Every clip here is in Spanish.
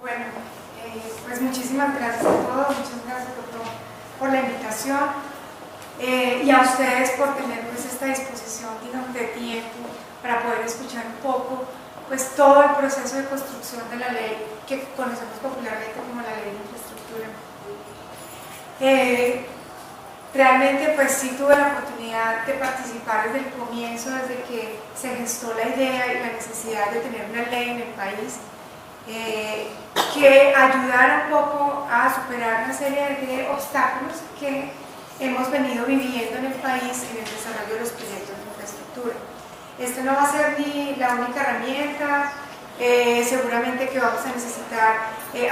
Bueno, pues muchísimas gracias a todos, muchas gracias doctor por la invitación y a ustedes por tener pues esta disposición, digamos, de tiempo para poder escuchar un poco pues todo el proceso de construcción de la ley que conocemos popularmente como la ley de infraestructura. Realmente pues sí tuve la oportunidad de participar desde el comienzo, desde que se gestó la idea y la necesidad de tener una ley en el país que ayudara un poco a superar una serie de obstáculos que hemos venido viviendo en el país en el desarrollo de los proyectos de infraestructura. Esto no va a ser ni la única herramienta, seguramente que vamos a necesitar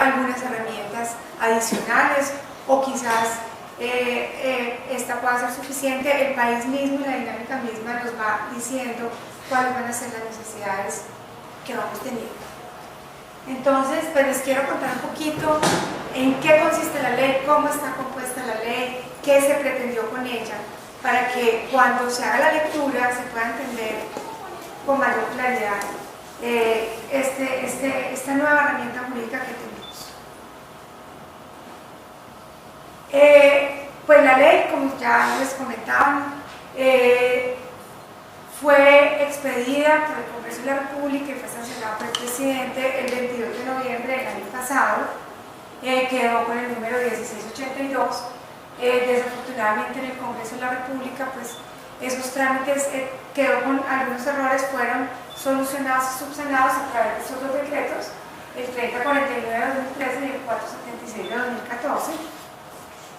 algunas herramientas adicionales o quizás esta pueda ser suficiente. El país mismo y la dinámica misma nos va diciendo cuáles van a ser las necesidades que vamos teniendo. Entonces, pues les quiero contar un poquito en qué consiste la ley, cómo está compuesta la ley, qué se pretendió con ella, para que cuando se haga la lectura se pueda entender con mayor claridad esta nueva herramienta jurídica que tenemos. Pues la ley, como ya les comentaba, fue expedida por el Congreso de la República y fue sancionada por el presidente el 22 de noviembre del año pasado. Quedó con el número 1682. Desafortunadamente en el Congreso de la República pues esos trámites quedó con algunos errores, fueron solucionados y subsanados a través de estos dos decretos, el 3049 de 2013 y el 476 de 2014,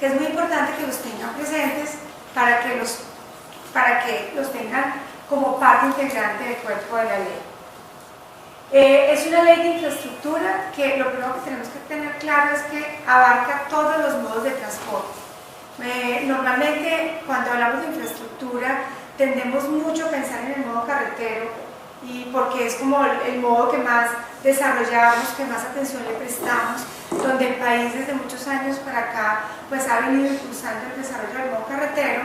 que es muy importante que los tengan presentes para que los tengan como parte integrante del cuerpo de la ley. Es una ley de infraestructura que lo primero que tenemos que tener claro es que abarca todos los modos de transporte. Normalmente cuando hablamos de infraestructura tendemos mucho a pensar en el modo carretero y porque es como el modo que más desarrollamos, que más atención le prestamos, donde el país desde muchos años para acá pues ha venido impulsando el desarrollo del modo carretero,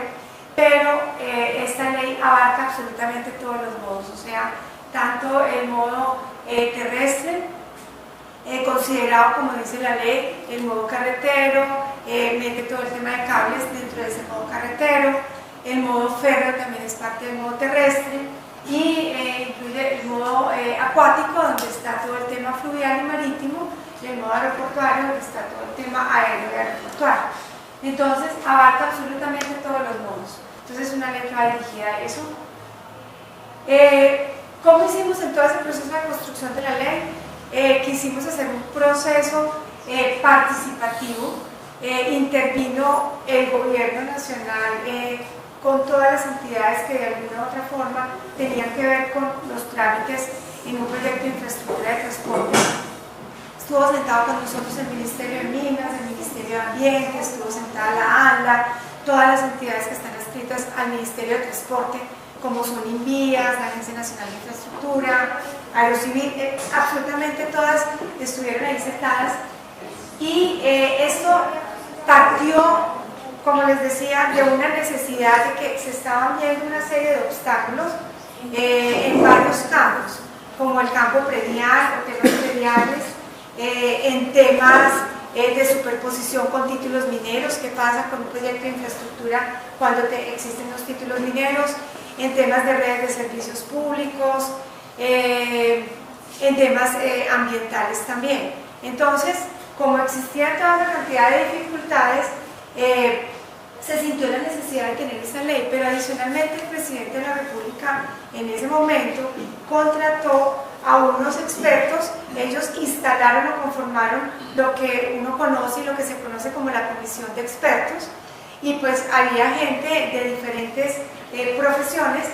pero esta ley abarca absolutamente todos los modos, o sea, tanto el modo terrestre, considerado como dice la ley, el modo carretero, mete todo el tema de cables dentro de ese modo carretero, el modo férreo también es parte del modo terrestre y incluye el modo acuático donde está todo el tema fluvial y marítimo y el modo aeroportuario donde está todo el tema aéreo y aeroportuario. Entonces abarca absolutamente todos los modos. Entonces es una ley que va dirigida a eso. ¿Cómo hicimos en todo ese proceso de construcción de la ley? Quisimos hacer un proceso participativo. Intervino el gobierno nacional con todas las entidades que de alguna u otra forma tenían que ver con los trámites en un proyecto de infraestructura de transporte. Estuvo sentado con nosotros el Ministerio de Minas, el Ministerio de Ambiente, estuvo sentada la ANLA, todas las entidades que están adscritas al Ministerio de Transporte, como son Invías, la Agencia Nacional de Infraestructura, Aerocivil, absolutamente todas estuvieron ahí sentadas. Y esto partió, como les decía, de una necesidad de que se estaban viendo una serie de obstáculos en varios campos, como el campo predial o temas prediales, en temas de superposición con títulos mineros, qué pasa con un proyecto de infraestructura cuando existen los títulos mineros, en temas de redes de servicios públicos, en temas ambientales también. Entonces, como existía toda una cantidad de dificultades, se sintió la necesidad de tener esa ley, pero adicionalmente el presidente de la República en ese momento contrató a unos expertos. Ellos instalaron o conformaron lo que uno conoce y lo que se conoce como la comisión de expertos, y pues había gente de diferentes profesiones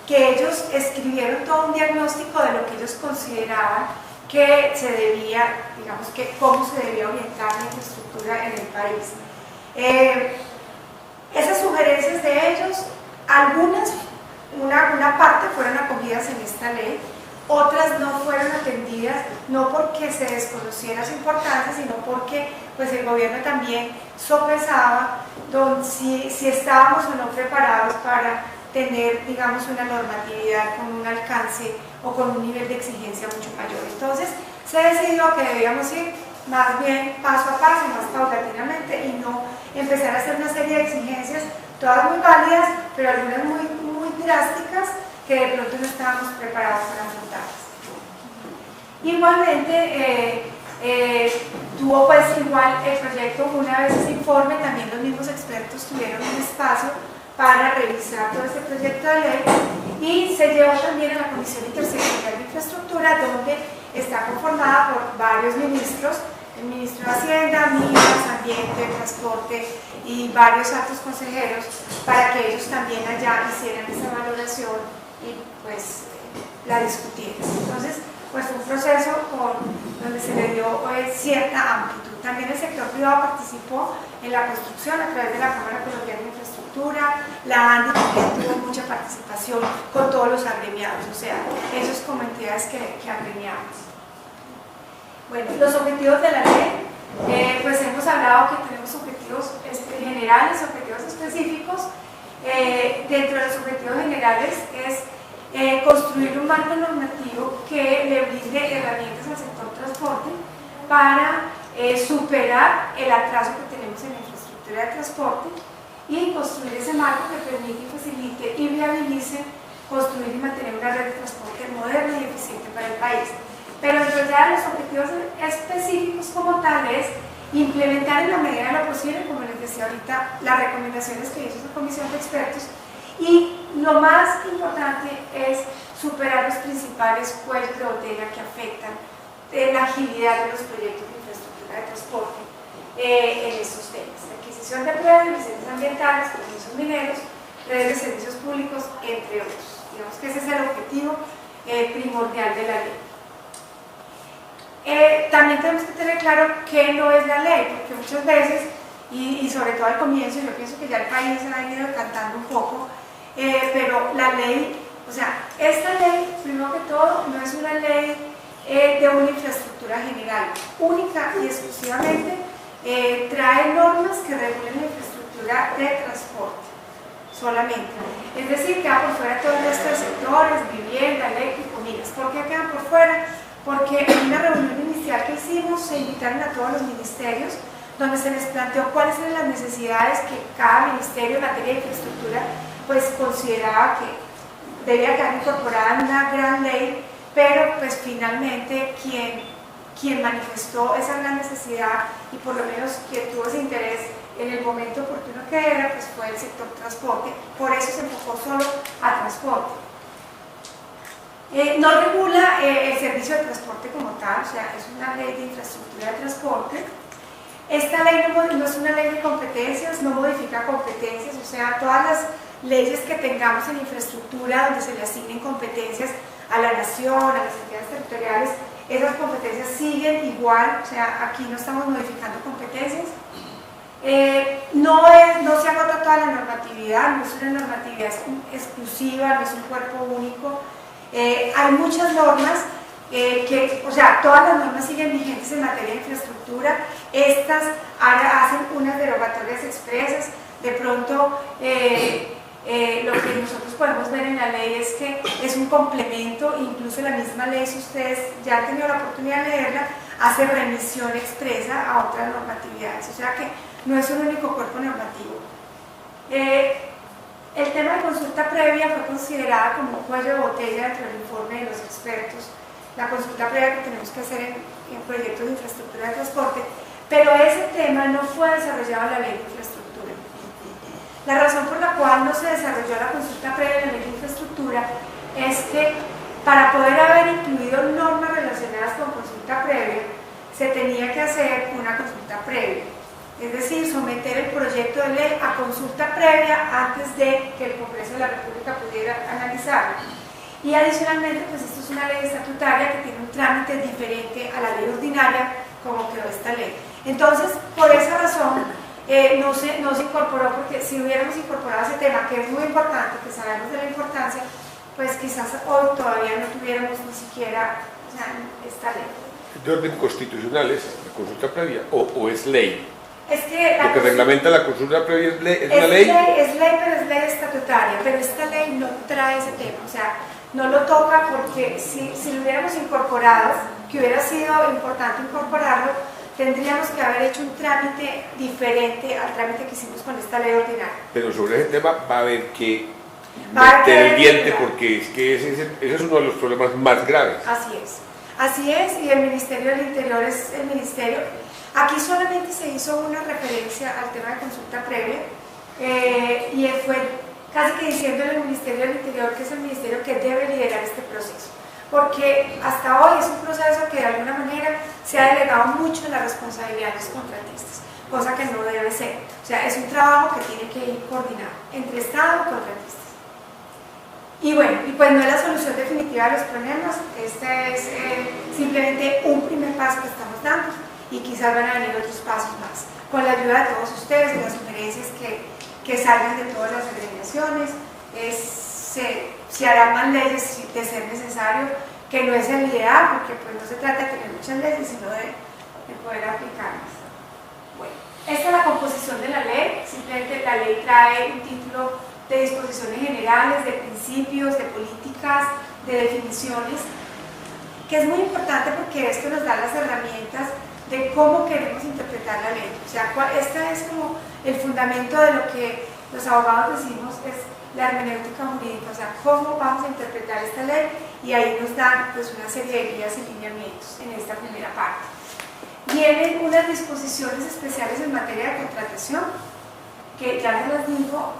que ellos escribieron todo un diagnóstico de lo que ellos consideraban que se debía, digamos, que cómo se debía orientar la infraestructura en el país. Esas sugerencias de ellos, algunas, una parte fueron acogidas en esta ley, otras no fueron atendidas, no porque se desconociera su importancia, sino porque pues, el gobierno también sopesaba si estábamos o no preparados para tener, digamos, una normatividad con un alcance o con un nivel de exigencia mucho mayor. Entonces se decidió que debíamos ir más bien paso a paso, más paulatinamente, y no empezar a hacer una serie de exigencias, todas muy válidas, pero algunas muy drásticas, que de pronto no estábamos preparados para afrontarlas. Igualmente, tuvo pues igual el proyecto, una vez ese informe, también los mismos expertos tuvieron un espacio para revisar todo este proyecto de ley, y se llevó también a la Comisión Intersectorial de Infraestructura, donde está conformada por varios ministros, el ministro de Hacienda, Minas, Ambiente, Transporte y varios altos consejeros, para que ellos también allá hicieran esa valoración y pues la discutieran. Entonces, pues fue un proceso donde se le dio cierta amplitud. También el sector privado participó en la construcción a través de la Cámara Colombiana de Infraestructura, la ANDI también tuvo mucha participación con todos los agremiados, o sea, esos como entidades que agremiamos. Bueno, los objetivos de la ley, pues hemos hablado que tenemos objetivos generales, objetivos específicos. Dentro de los objetivos generales es construir un marco normativo que le brinde herramientas al sector transporte para superar el atraso que tenemos en la infraestructura de transporte y construir ese marco que permite y facilite y viabilice construir y mantener una red de transporte moderna y eficiente para el país. Pero en realidad los objetivos específicos como tal es implementar en la medida de lo posible, como les decía ahorita, las recomendaciones que hizo esa comisión de expertos, y lo más importante es superar los principales cuellos de botella que afectan la agilidad de los proyectos de infraestructura de transporte en estos temas. Adquisición de predios, licencias ambientales, permisos mineros, redes de servicios públicos, entre otros. Digamos que ese es el objetivo primordial de la ley. También tenemos que tener claro qué no es la ley, porque muchas veces, y sobre todo al comienzo, yo pienso que ya el país se ha ido cantando un poco, pero la ley, o sea, esta ley, primero que todo, no es una ley de una infraestructura general, única y exclusivamente trae normas que regulen la infraestructura de transporte, solamente. Es decir, queda por fuera todos estos sectores, vivienda, eléctrico, minas. ¿Por qué quedan por fuera? Porque en una reunión inicial que hicimos se invitaron a todos los ministerios, donde se les planteó cuáles eran las necesidades que cada ministerio en materia de infraestructura pues consideraba que debía quedar incorporada en una gran ley, pero pues finalmente quien manifestó esa gran necesidad y por lo menos quien tuvo ese interés en el momento oportuno que era, pues fue el sector transporte. Por eso se enfocó solo a transporte. No regula el servicio de transporte como tal, o sea, es una ley de infraestructura de transporte. Esta ley no es una ley de competencias, no modifica competencias, o sea, todas las leyes que tengamos en infraestructura donde se le asignen competencias a la nación, a las entidades territoriales, esas competencias siguen igual, o sea, aquí no estamos modificando competencias. No se agota toda la normatividad, no es una normatividad exclusiva, no es un cuerpo único. Hay muchas normas o sea, todas las normas siguen vigentes en materia de infraestructura. Estas ahora hacen unas derogatorias expresas. De pronto, lo que nosotros podemos ver en la ley es que es un complemento, incluso la misma ley, si ustedes ya han tenido la oportunidad de leerla, hace remisión expresa a otras normatividades, o sea que no es un único cuerpo normativo. El tema de consulta previa fue considerada como un cuello de botella dentro del informe de los expertos, la consulta previa que tenemos que hacer en proyectos de infraestructura de transporte, pero ese tema no fue desarrollado en la ley de infraestructura. La razón por la cual no se desarrolló la consulta previa en la ley de infraestructura es que para poder haber incluido normas relacionadas con consulta previa, se tenía que hacer una consulta previa. Es decir, someter el proyecto de ley a consulta previa antes de que el Congreso de la República pudiera analizarlo. Y adicionalmente, pues esto es una ley estatutaria que tiene un trámite diferente a la ley ordinaria como quedó esta ley. Entonces, por esa razón, no se incorporó, porque si hubiéramos incorporado ese tema, que es muy importante, que sabemos de la importancia, pues quizás hoy todavía no tuviéramos ni siquiera esta ley. ¿De orden constitucional es la consulta previa o es ley? Es que lo que reglamenta la consulta previa es una ley. Es ley, pero es ley estatutaria, pero esta ley no trae ese tema, o sea, no lo toca porque si lo hubiéramos incorporado, que hubiera sido importante incorporarlo, tendríamos que haber hecho un trámite diferente al trámite que hicimos con esta ley ordinaria. Pero sobre ese tema va a haber que Va a meter el haber que diente regular. porque es que ese es uno de los problemas más graves. Así es, y el Ministerio del Interior es el ministerio. Aquí solamente se hizo una referencia al tema de consulta previa y fue casi que diciéndole al Ministerio del Interior que es el ministerio que debe liderar este proceso, porque hasta hoy es un proceso que de alguna manera se ha delegado mucho en la responsabilidad de los contratistas, cosa que no debe ser. O sea, es un trabajo que tiene que ir coordinado entre Estado y contratistas. Y bueno, y pues no es la solución definitiva de los problemas, este es simplemente un primer paso que estamos dando y quizás van a venir otros pasos más, con la ayuda de todos ustedes, de las sugerencias que salgan de todas las agremiaciones, se harán más leyes de ser necesario, que no es el ideal, porque pues no se trata de tener muchas leyes, sino de poder aplicarlas. Bueno, esta es la composición de la ley, simplemente la ley trae un título de disposiciones generales, de principios, de políticas, de definiciones, que es muy importante porque esto nos da las herramientas de cómo queremos interpretar la ley. O sea, este es como el fundamento de lo que los abogados decimos es la hermenéutica jurídica, o sea, cómo vamos a interpretar esta ley, y ahí nos dan pues una serie de guías y lineamientos en esta primera parte. Vienen unas disposiciones especiales en materia de contratación, que ya se las digo,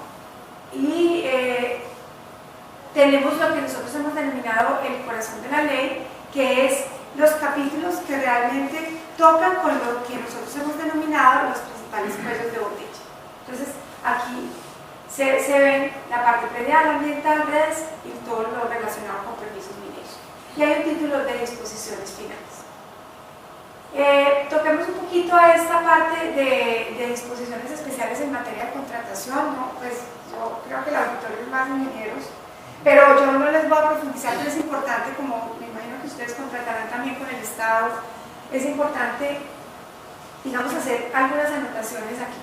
y tenemos lo que nosotros hemos denominado el corazón de la ley, que es los capítulos que realmente tocan con lo que nosotros hemos denominado los principales cuellos de botella. Entonces, aquí se ven la parte predial, ambiental, redes y todo lo relacionado con permisos mineros. Y hay un título de disposiciones finales. Toquemos un poquito a esta parte de disposiciones especiales en materia de contratación, ¿no? Pues yo creo que el auditorio es más de ingenieros, pero yo no les voy a profundizar, pero es importante, como me imagino que ustedes contratarán también con el Estado, es importante, digamos, hacer algunas anotaciones aquí.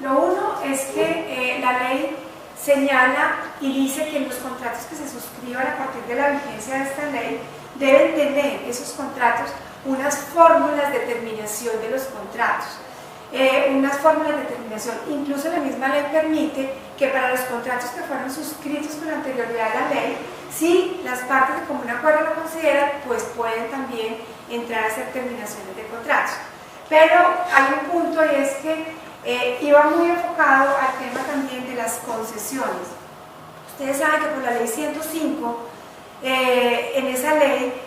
Lo uno es que la ley señala y dice que los contratos que se suscriban a partir de la vigencia de esta ley deben tener esos contratos unas fórmulas de terminación de los contratos, unas fórmulas de terminación. Incluso la misma ley permite que para los contratos que fueron suscritos con anterioridad a la ley, si las partes de común acuerdo lo consideran, pues pueden también entrar a hacer terminaciones de contratos. Pero hay un punto, y es que iba muy enfocado al tema también de las concesiones. Ustedes saben que por la ley 105, en esa ley,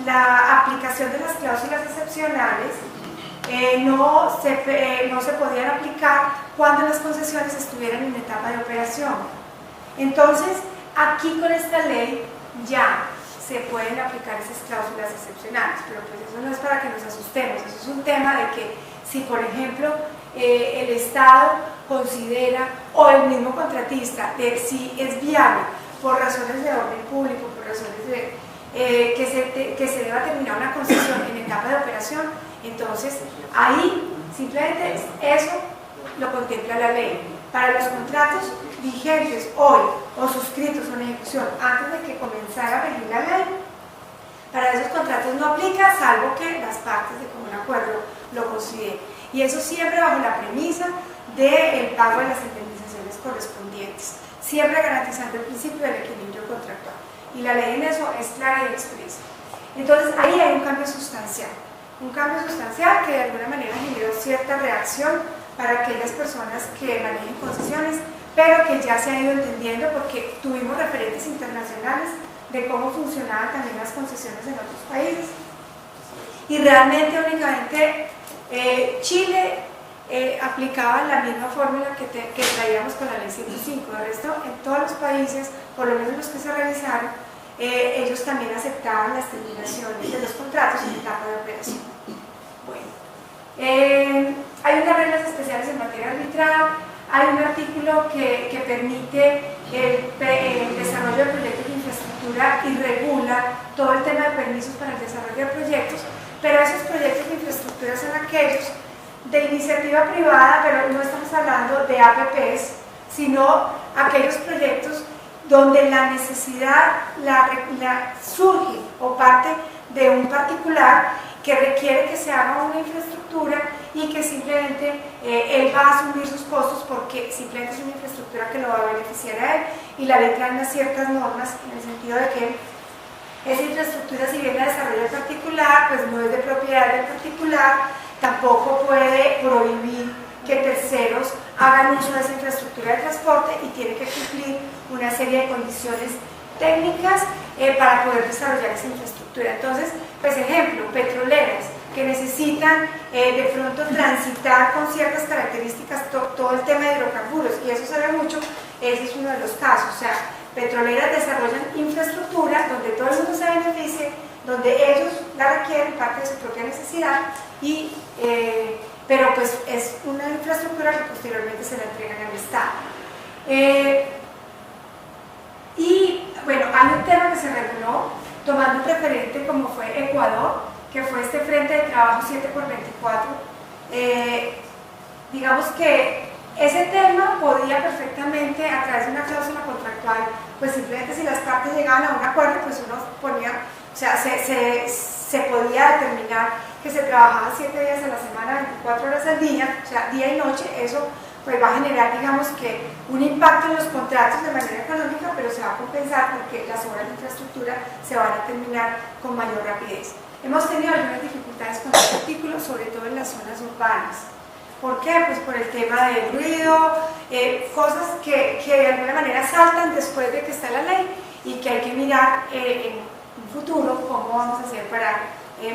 la aplicación de las cláusulas excepcionales no se podían aplicar cuando las concesiones estuvieran en etapa de operación. Entonces, aquí con esta ley ya se pueden aplicar esas cláusulas excepcionales, pero pues eso no es para que nos asustemos, eso es un tema de que si, por ejemplo, el Estado considera, o el mismo contratista, de si es viable por razones de orden público, por razones de que se deba terminar una concesión en etapa de operación, entonces ahí simplemente eso lo contempla la ley. Para los contratos vigentes hoy o suscritos en ejecución antes de que comenzara a regir la ley, para esos contratos no aplica, salvo que las partes de común acuerdo lo consideren, y eso siempre bajo la premisa del pago de las indemnizaciones correspondientes, siempre garantizando el principio del equilibrio contractual. Y la ley en eso es clara y expresa. Entonces ahí hay un cambio sustancial que de alguna manera generó cierta reacción para aquellas personas que manejen concesiones, pero que ya se ha ido entendiendo porque tuvimos referentes internacionales de cómo funcionaban también las concesiones en otros países. Y realmente únicamente Chile aplicaba la misma fórmula que traíamos con la ley 105. De resto, en todos los países, por lo menos los que se revisaron, ellos también aceptaban las terminaciones de los contratos en etapa de operación. Bueno, hay unas reglas especiales en materia arbitral, hay un artículo que permite el desarrollo de proyectos de infraestructura y regula todo el tema de permisos para el desarrollo de proyectos, pero esos proyectos de infraestructura son aquellos de iniciativa privada, pero no estamos hablando de APPs, sino aquellos proyectos donde la necesidad surge o parte de un particular que requiere que se haga una infraestructura y que simplemente él va a asumir sus costos porque simplemente es una infraestructura que lo va a beneficiar a él, y la ley trae unas ciertas normas en el sentido de que esa infraestructura, si bien la desarrolla el particular, pues no es de propiedad del particular, tampoco puede prohibir que terceros hagan uso de esa infraestructura de transporte, y tiene que cumplir una serie de condiciones técnicas para poder desarrollar esa infraestructura. Entonces, pues ejemplo, petroleras que necesitan de pronto transitar con ciertas características todo el tema de hidrocarburos, y eso se ve mucho, ese es uno de los casos. O sea, petroleras desarrollan infraestructura donde todo el mundo se beneficie, donde ellos la requieren, parte de su propia necesidad, pero pues es una infraestructura que posteriormente se la entregan al Estado. Y bueno, hay un tema que se reguló tomando un referente como fue Ecuador, que fue este Frente de Trabajo 7x24. Digamos que ese tema podía perfectamente, a través de una cláusula contractual, pues simplemente si las partes llegaban a un acuerdo, pues uno ponía, o sea, se podía determinar que se trabajaba 7 días a la semana, 24 horas al día, o sea, día y noche. Eso pues va a generar, digamos que, un impacto en los contratos de manera económica, pero se va a compensar porque las obras de infraestructura se van a terminar con mayor rapidez. Hemos tenido algunas dificultades con este artículo, sobre todo en las zonas urbanas. ¿Por qué? Pues por el tema del ruido, cosas que de alguna manera saltan después de que está la ley, y que hay que mirar en un futuro cómo vamos a hacer para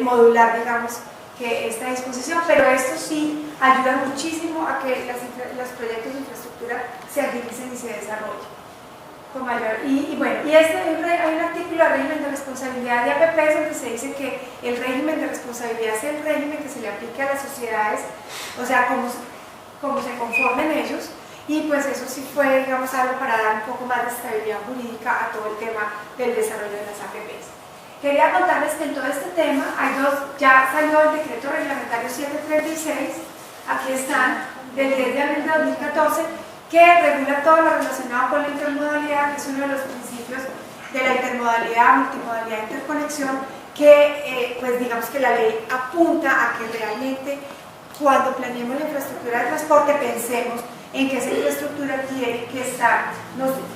modular, digamos, que esta disposición, pero esto sí ayuda muchísimo a que los proyectos de infraestructura se agilicen y se desarrollen con mayor. Y bueno, hay un artículo de régimen de responsabilidad de APPs donde se dice que el régimen de responsabilidad es el régimen que se le aplica a las sociedades, o sea, como se conformen ellos, y pues eso sí fue, digamos, algo para dar un poco más de estabilidad jurídica a todo el tema del desarrollo de las APPs. Quería contarles que en todo este tema ya salió el decreto reglamentario 736, aquí están, del 10 de abril de 2014, que regula todo lo relacionado con la intermodalidad, que es uno de los principios de la intermodalidad, multimodalidad e interconexión, que pues digamos que la ley apunta a que realmente cuando planeemos la infraestructura de transporte pensemos en que esa infraestructura tiene que estar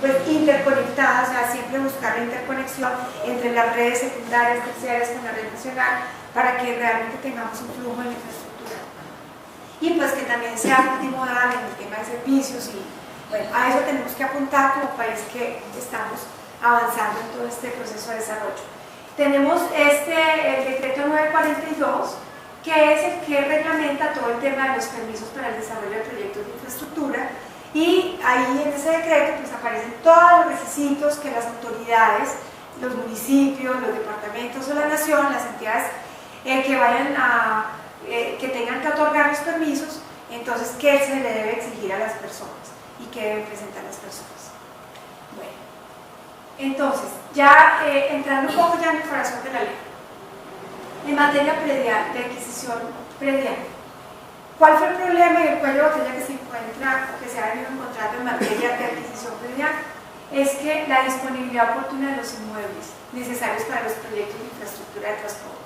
pues, interconectada, o sea, siempre buscar la interconexión entre las redes secundarias, terciarias con la red nacional, para que realmente tengamos un flujo de la infraestructura. Y pues que también sea multimodal en el tema de servicios, y bueno, a eso tenemos que apuntar como país que estamos avanzando en todo este proceso de desarrollo. Tenemos el decreto 942, que es el que reglamenta todo el tema de los permisos para el desarrollo de proyectos de infraestructura, y ahí en ese decreto pues aparecen todos los requisitos que las autoridades, los municipios, los departamentos o la nación, las entidades que tengan que otorgar los permisos, entonces qué se le debe exigir a las personas y qué deben presentar las personas. Bueno, entonces ya entrando un poco ya en el corazón de la ley. En materia predial, de adquisición predial, ¿cuál fue el problema y el cuello de botella que se encuentra, o que se ha venido encontrando en materia de adquisición predial? Es que la disponibilidad oportuna de los inmuebles necesarios para los proyectos de infraestructura de transporte.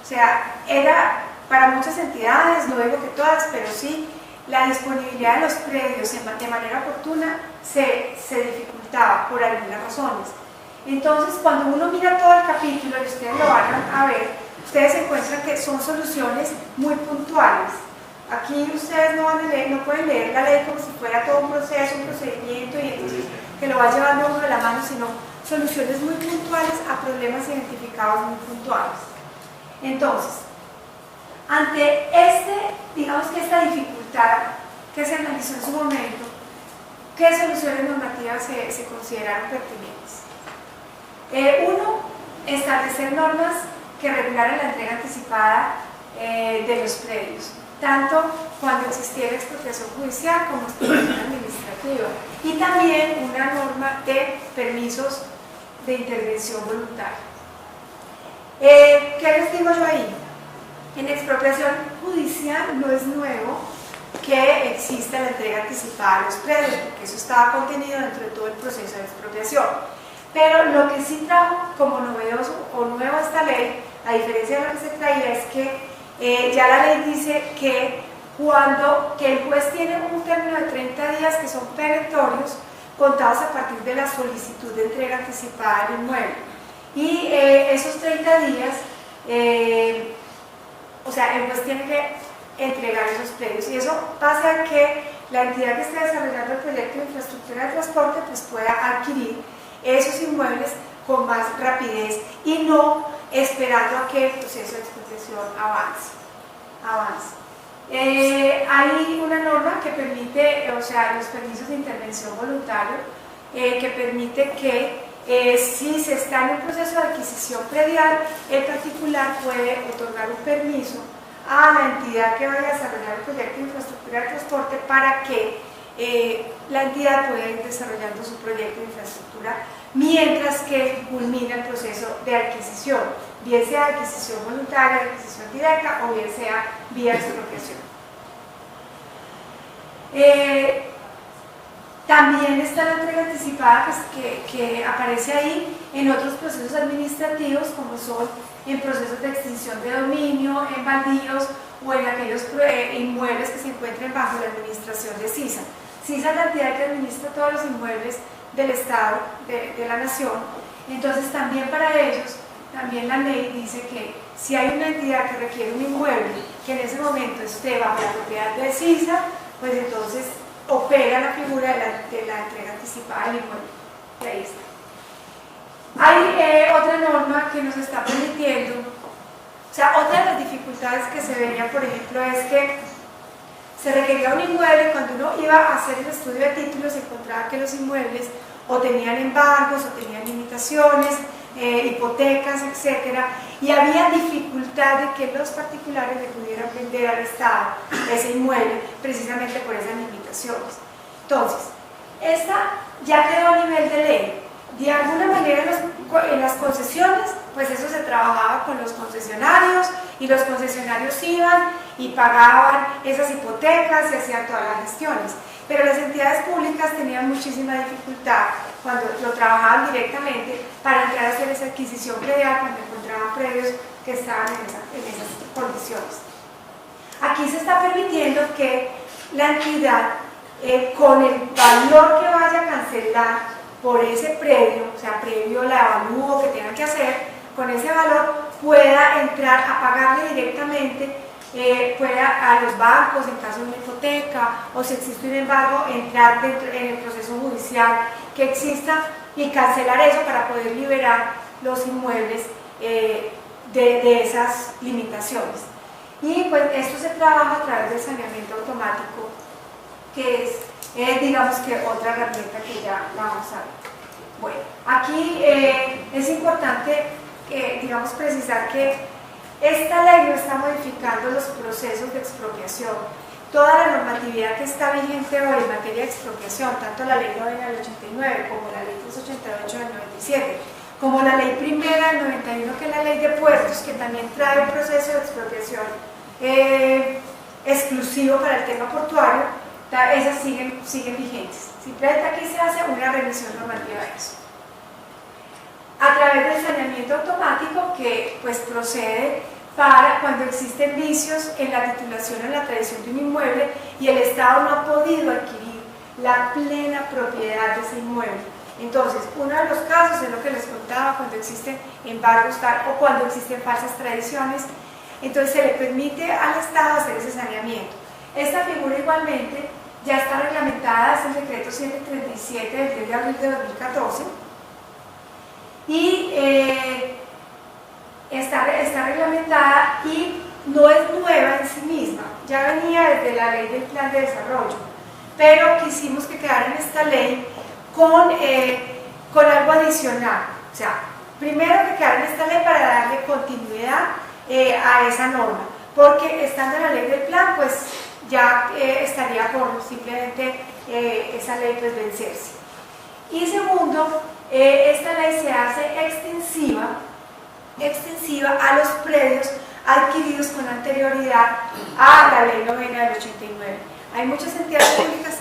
O sea, era para muchas entidades, no digo que todas, pero sí, la disponibilidad de los predios de manera oportuna se dificultaba por algunas razones. Entonces, cuando uno mira todo el capítulo, y ustedes lo van a ver, ustedes encuentran que son soluciones muy puntuales. Aquí ustedes no pueden leer la ley como si fuera todo un proceso, un procedimiento, y entonces que lo va llevando uno de la mano, sino soluciones muy puntuales a problemas identificados muy puntuales. Entonces, ante digamos que esta dificultad que se analizó en su momento, ¿qué soluciones normativas se consideraron pertinentes? Uno, establecer normas que regularan la entrega anticipada de los predios, tanto cuando existiera expropiación judicial como expropiación administrativa, y también una norma de permisos de intervención voluntaria. ¿Qué les digo yo ahí? En expropiación judicial no es nuevo que exista la entrega anticipada de los predios, porque eso estaba contenido dentro de todo el proceso de expropiación. Pero lo que sí trajo como novedoso o nuevo esta ley, a diferencia de lo que se traía, es que ya la ley dice que el juez tiene un término de 30 días que son perentorios, contados a partir de la solicitud de entrega anticipada del inmueble. Y esos 30 días, o sea, el juez tiene que entregar esos predios, y eso pasa a que la entidad que esté desarrollando el proyecto de infraestructura de transporte pues pueda adquirir esos inmuebles con más rapidez y no esperando a que el proceso de expropiación avance. Hay una norma que permite, o sea, los permisos de intervención voluntario, que permite que si se está en un proceso de adquisición predial, el particular puede otorgar un permiso a la entidad que vaya a desarrollar el proyecto de infraestructura de transporte para que la entidad pueda ir desarrollando su proyecto de infraestructura mientras que culmina el proceso de adquisición, bien sea adquisición voluntaria, adquisición directa o bien sea vía expropiación. También está la entrega anticipada que aparece ahí en otros procesos administrativos, como son en procesos de extinción de dominio, en baldíos o en aquellos inmuebles que se encuentren bajo la administración de CISA. CISA es la entidad que administra todos los inmuebles del Estado, de la Nación. Entonces también para ellos, también la ley dice que si hay una entidad que requiere un inmueble que en ese momento esté bajo la propiedad de CISA, pues entonces opera la figura de la entrega anticipada del inmueble. Y ahí está. Hay otra norma que nos está permitiendo, o sea, otra de las dificultades que se veía, por ejemplo, es que se requería un inmueble. Cuando uno iba a hacer el estudio de títulos, se encontraba que los inmuebles o tenían embargos o tenían limitaciones, hipotecas, etc. Y había dificultad de que los particulares le pudieran vender al Estado ese inmueble precisamente por esas limitaciones. Entonces, esta ya quedó a nivel de ley. De alguna manera en las concesiones, pues eso se trabajaba con los concesionarios y los concesionarios iban y pagaban esas hipotecas y hacían todas las gestiones. Pero las entidades públicas tenían muchísima dificultad cuando lo trabajaban directamente para entrar a hacer esa adquisición predial cuando encontraban predios que estaban en esas condiciones. Aquí se está permitiendo que la entidad, con el valor que vaya a cancelar por ese predio, o sea, previo al avalúo que tengan que hacer, con ese valor pueda entrar a pagarle directamente, pueda a los bancos en caso de una hipoteca, o si existe un embargo, entrar dentro, en el proceso judicial que exista y cancelar eso para poder liberar los inmuebles de esas limitaciones. Y pues esto se trabaja a través del saneamiento automático, que es digamos que otra herramienta que ya la vamos a ver. Bueno, aquí es importante digamos precisar que esta ley no está modificando los procesos de expropiación. Toda la normatividad que está vigente hoy en materia de expropiación, tanto la ley 9 del 89 como la ley 388 del 97, como la ley primera del 91, que es la ley de puertos, que también trae un proceso de expropiación exclusivo para el tema portuario, esas siguen vigentes. Simplemente aquí se hace una revisión normativa de eso. A través del saneamiento automático que pues procede para cuando existen vicios en la titulación o en la tradición de un inmueble y el Estado no ha podido adquirir la plena propiedad de ese inmueble. Entonces, uno de los casos es lo que les contaba, cuando existen embargos o cuando existen falsas tradiciones, entonces se le permite al Estado hacer ese saneamiento. Esta figura igualmente ya está reglamentada, es el decreto 137 del 10 de abril de 2014 y está reglamentada y no es nueva en sí misma, ya venía desde la ley del plan de desarrollo, pero quisimos que quedara en esta ley con algo adicional, o sea, primero que quedara en esta ley para darle continuidad a esa norma, porque estando en la ley del plan, pues ya estaría por simplemente esa ley pues vencerse. Y segundo, esta ley se hace extensiva a los predios adquiridos con anterioridad a la ley 9 del 89. Hay muchas entidades públicas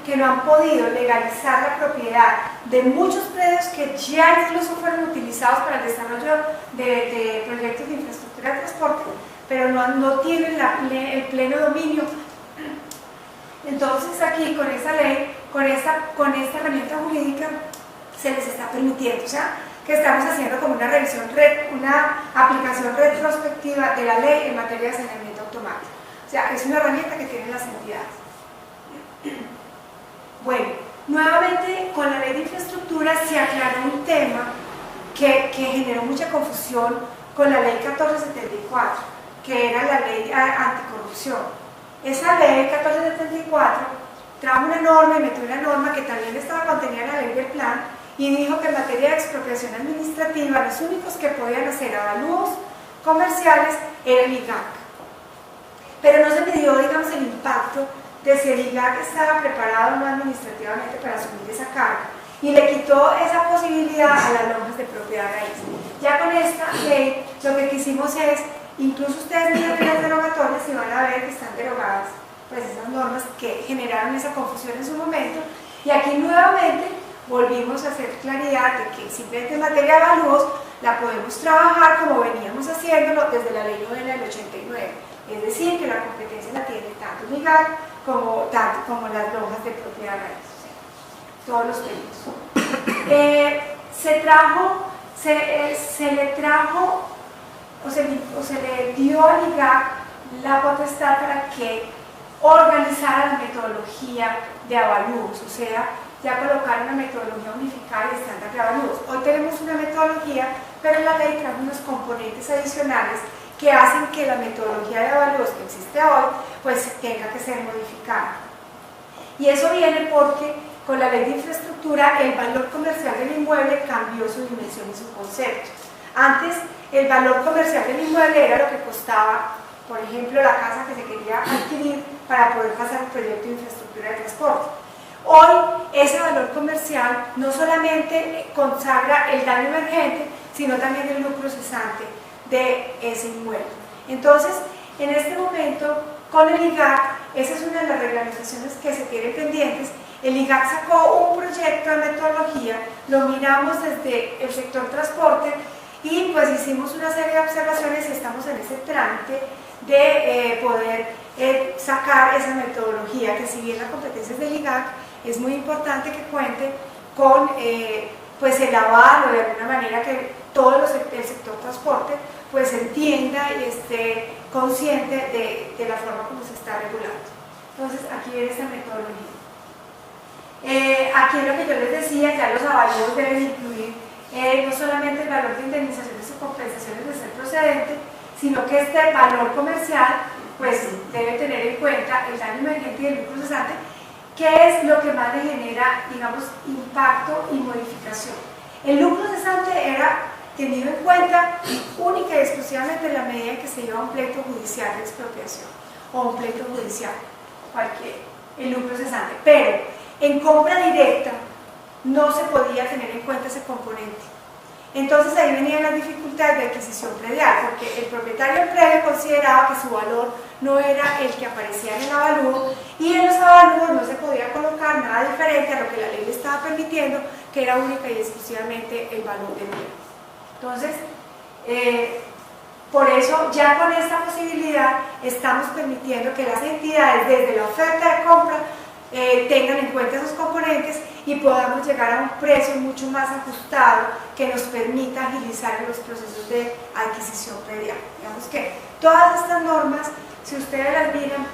que no han podido legalizar la propiedad de muchos predios que ya incluso fueron utilizados para el desarrollo de proyectos de infraestructura de transporte, pero no tienen el pleno dominio. Entonces aquí con esta ley, con esta herramienta jurídica, se les está permitiendo, o sea, que estamos haciendo como una revisión, una aplicación retrospectiva de la ley en materia de saneamiento automático. O sea, es una herramienta que tienen las entidades. Bueno, nuevamente con la ley de infraestructura se aclaró un tema que generó mucha confusión con la ley 1474, que era la ley anticorrupción. Esa ley 1474 trajo una norma y metió una norma que también estaba contenida en la ley del plan y dijo que en materia de expropiación administrativa los únicos que podían hacer avalúos comerciales era el IGAC. Pero no se midió, digamos, el impacto de si el IGAC estaba preparado o no administrativamente para asumir esa carga y le quitó esa posibilidad a las normas de propiedad raíz. Ya con esta ley lo que quisimos es, incluso ustedes miran en las derogatorias y van a ver que están derogadas pues esas normas que generaron esa confusión en su momento, y aquí nuevamente volvimos a hacer claridad de que simplemente en materia de avalúos la podemos trabajar como veníamos haciéndolo desde la ley 9 del 89. Es decir, que la competencia la tiene tanto el IGAC como las lonjas de propiedad raíz, o sea, todos los pedidos. Se le dio al IGAC la potestad para que organizara la metodología de avalúos, o sea, ya colocar una metodología unificada y estándar de avalúos. Hoy tenemos una metodología, pero la ley trae unos componentes adicionales que hacen que la metodología de avalúos que existe hoy pues tenga que ser modificada. Y eso viene porque con la ley de infraestructura el valor comercial del inmueble cambió su dimensión y su concepto. Antes el valor comercial del inmueble era lo que costaba, por ejemplo, la casa que se quería adquirir para poder pasar el proyecto de infraestructura de transporte. Hoy ese valor comercial no solamente consagra el daño emergente, sino también el lucro cesante de ese inmueble. Entonces, en este momento, con el IGAC, esa es una de las reglamentaciones que se tienen pendientes. El IGAC sacó un proyecto de metodología, lo miramos desde el sector transporte y pues hicimos una serie de observaciones y estamos en ese trámite de poder sacar esa metodología, que si bien la competencia es del IGAC, es muy importante que cuente con pues el aval o de alguna manera que todo el sector transporte pues entienda y esté consciente de la forma como se está regulando. Entonces aquí viene esta metodología. Aquí en lo que yo les decía, ya los avalúos deben incluir no solamente el valor de indemnizaciones o compensaciones de ser procedente, sino que este valor comercial pues debe tener en cuenta el daño emergente y el lucro cesante, que es lo que más le genera, digamos, impacto y modificación. El lucro cesante era tenido en cuenta única y exclusivamente en la medida en que se iba a un pleito judicial de expropiación o un pleito judicial, cualquier, el lucro cesante. Pero en compra directa no se podía tener en cuenta ese componente. Entonces ahí venían las dificultades de adquisición predial, porque el propietario del predio consideraba que su valor no era el que aparecía en el avalúo, y en los avalúos no se podía colocar nada diferente a lo que la ley le estaba permitiendo, que era única y exclusivamente el valor del bien. Entonces, por eso ya con esta posibilidad estamos permitiendo que las entidades desde la oferta de compra tengan en cuenta esos componentes y podamos llegar a un precio mucho más ajustado que nos permita agilizar los procesos de adquisición predial. Digamos que todas estas normas, si ustedes las miran,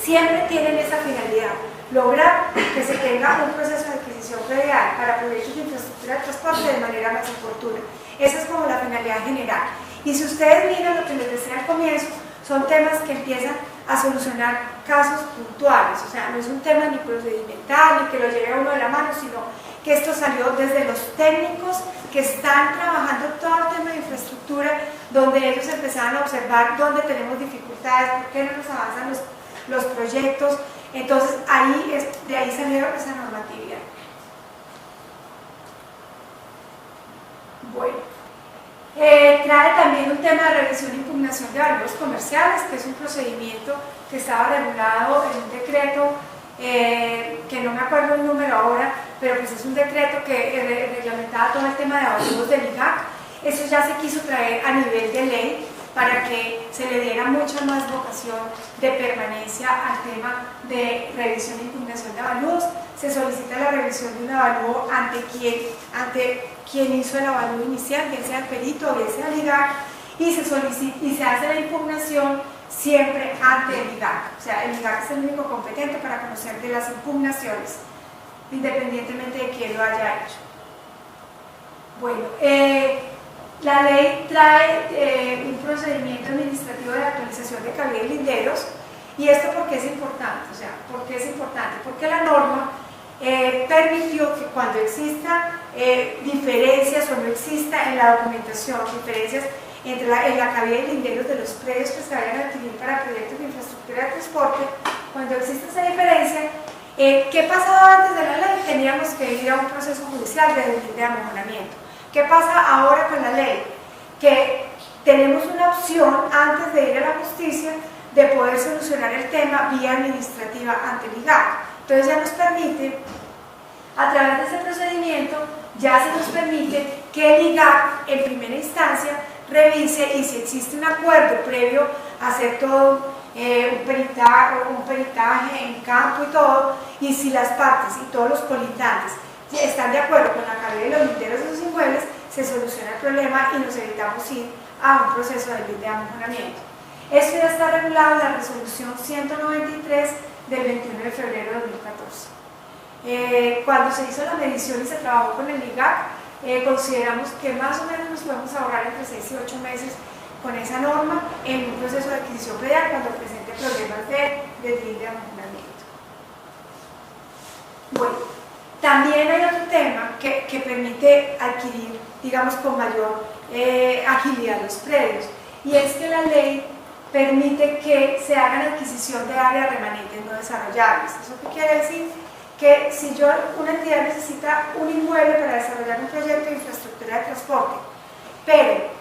siempre tienen esa finalidad: lograr que se tenga un proceso de adquisición predial para proyectos de infraestructura de transporte de manera más oportuna. Esa es como la finalidad general. Y si ustedes miran lo que les decía al comienzo, son temas que empiezan a solucionar casos puntuales, o sea, no es un tema ni procedimental, ni que lo lleve a uno de la mano, sino que esto salió desde los técnicos que están trabajando todo el tema de infraestructura, donde ellos empezaron a observar dónde tenemos dificultades, por qué no nos avanzan los proyectos. Entonces, de ahí salió esa normatividad. Bueno, Trae también un tema de revisión e impugnación de valores comerciales, que es un procedimiento que estaba regulado en un decreto, que no me acuerdo el número ahora, pero pues es un decreto que reglamentaba todo el tema de avalúos del IGAC. Eso ya se quiso traer a nivel de ley para que se le diera mucha más vocación de permanencia al tema de revisión e impugnación de avalúos. Se solicita la revisión de un avalúo ante quien hizo el avalúo inicial, bien sea el perito o bien sea el IGAC, y se hace la impugnación siempre ante el IGAC. O sea, el IGAC es el único competente para conocer de las impugnaciones, independientemente de quién lo haya hecho. Bueno, la ley trae un procedimiento administrativo de actualización de cabida y linderos. ¿Y esto por qué es importante? O sea, ¿por qué es importante? Porque la norma permitió que cuando exista diferencias o no exista en la documentación diferencias entre la cabida y linderos de los predios que se vayan a adquirir para proyectos de infraestructura de transporte, cuando existe esa diferencia, ¿qué pasaba antes de la ley? Teníamos que ir a un proceso judicial de amojonamiento. ¿Qué pasa ahora con la ley? Que tenemos una opción antes de ir a la justicia de poder solucionar el tema vía administrativa ante el IGAC. Entonces ya nos permite, a través de ese procedimiento, ya se nos permite que el IGAC en primera instancia revise y si existe un acuerdo previo a hacer todo un peritaje en campo y todo, y si las partes y todos los colitantes están de acuerdo con la cabida y los linderos de sus inmuebles, se soluciona el problema y nos evitamos ir a un proceso de amojonamiento. Esto ya está regulado en la resolución 193 del 21 de febrero de 2014. Cuando se hizo la medición y se trabajó con el IGAC, consideramos que más o menos nos podemos ahorrar entre 6 y 8 meses con esa norma en un proceso de adquisición predial cuando presente problemas de amojonamiento. Bueno, también hay otro tema que permite adquirir, digamos, con mayor agilidad los predios, y es que la ley permite que se hagan adquisición de áreas remanentes no desarrollables. ¿Eso qué quiere decir? Que si una entidad necesita un inmueble para desarrollar un proyecto de infraestructura de transporte, pero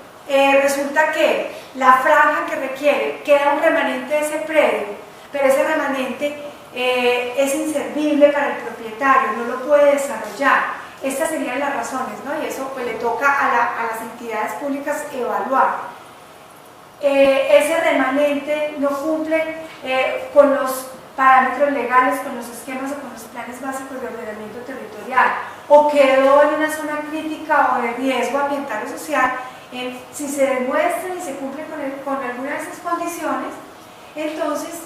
resulta que la franja que requiere queda un remanente de ese predio, pero ese remanente es inservible para el propietario, no lo puede desarrollar. Estas serían las razones, ¿no? Y eso pues le toca a las entidades públicas evaluar. Ese remanente no cumple con los parámetros legales, con los esquemas o con los planes básicos de ordenamiento territorial, o quedó en una zona crítica o de riesgo ambiental o social. Si se demuestra y se cumple con alguna de esas condiciones, entonces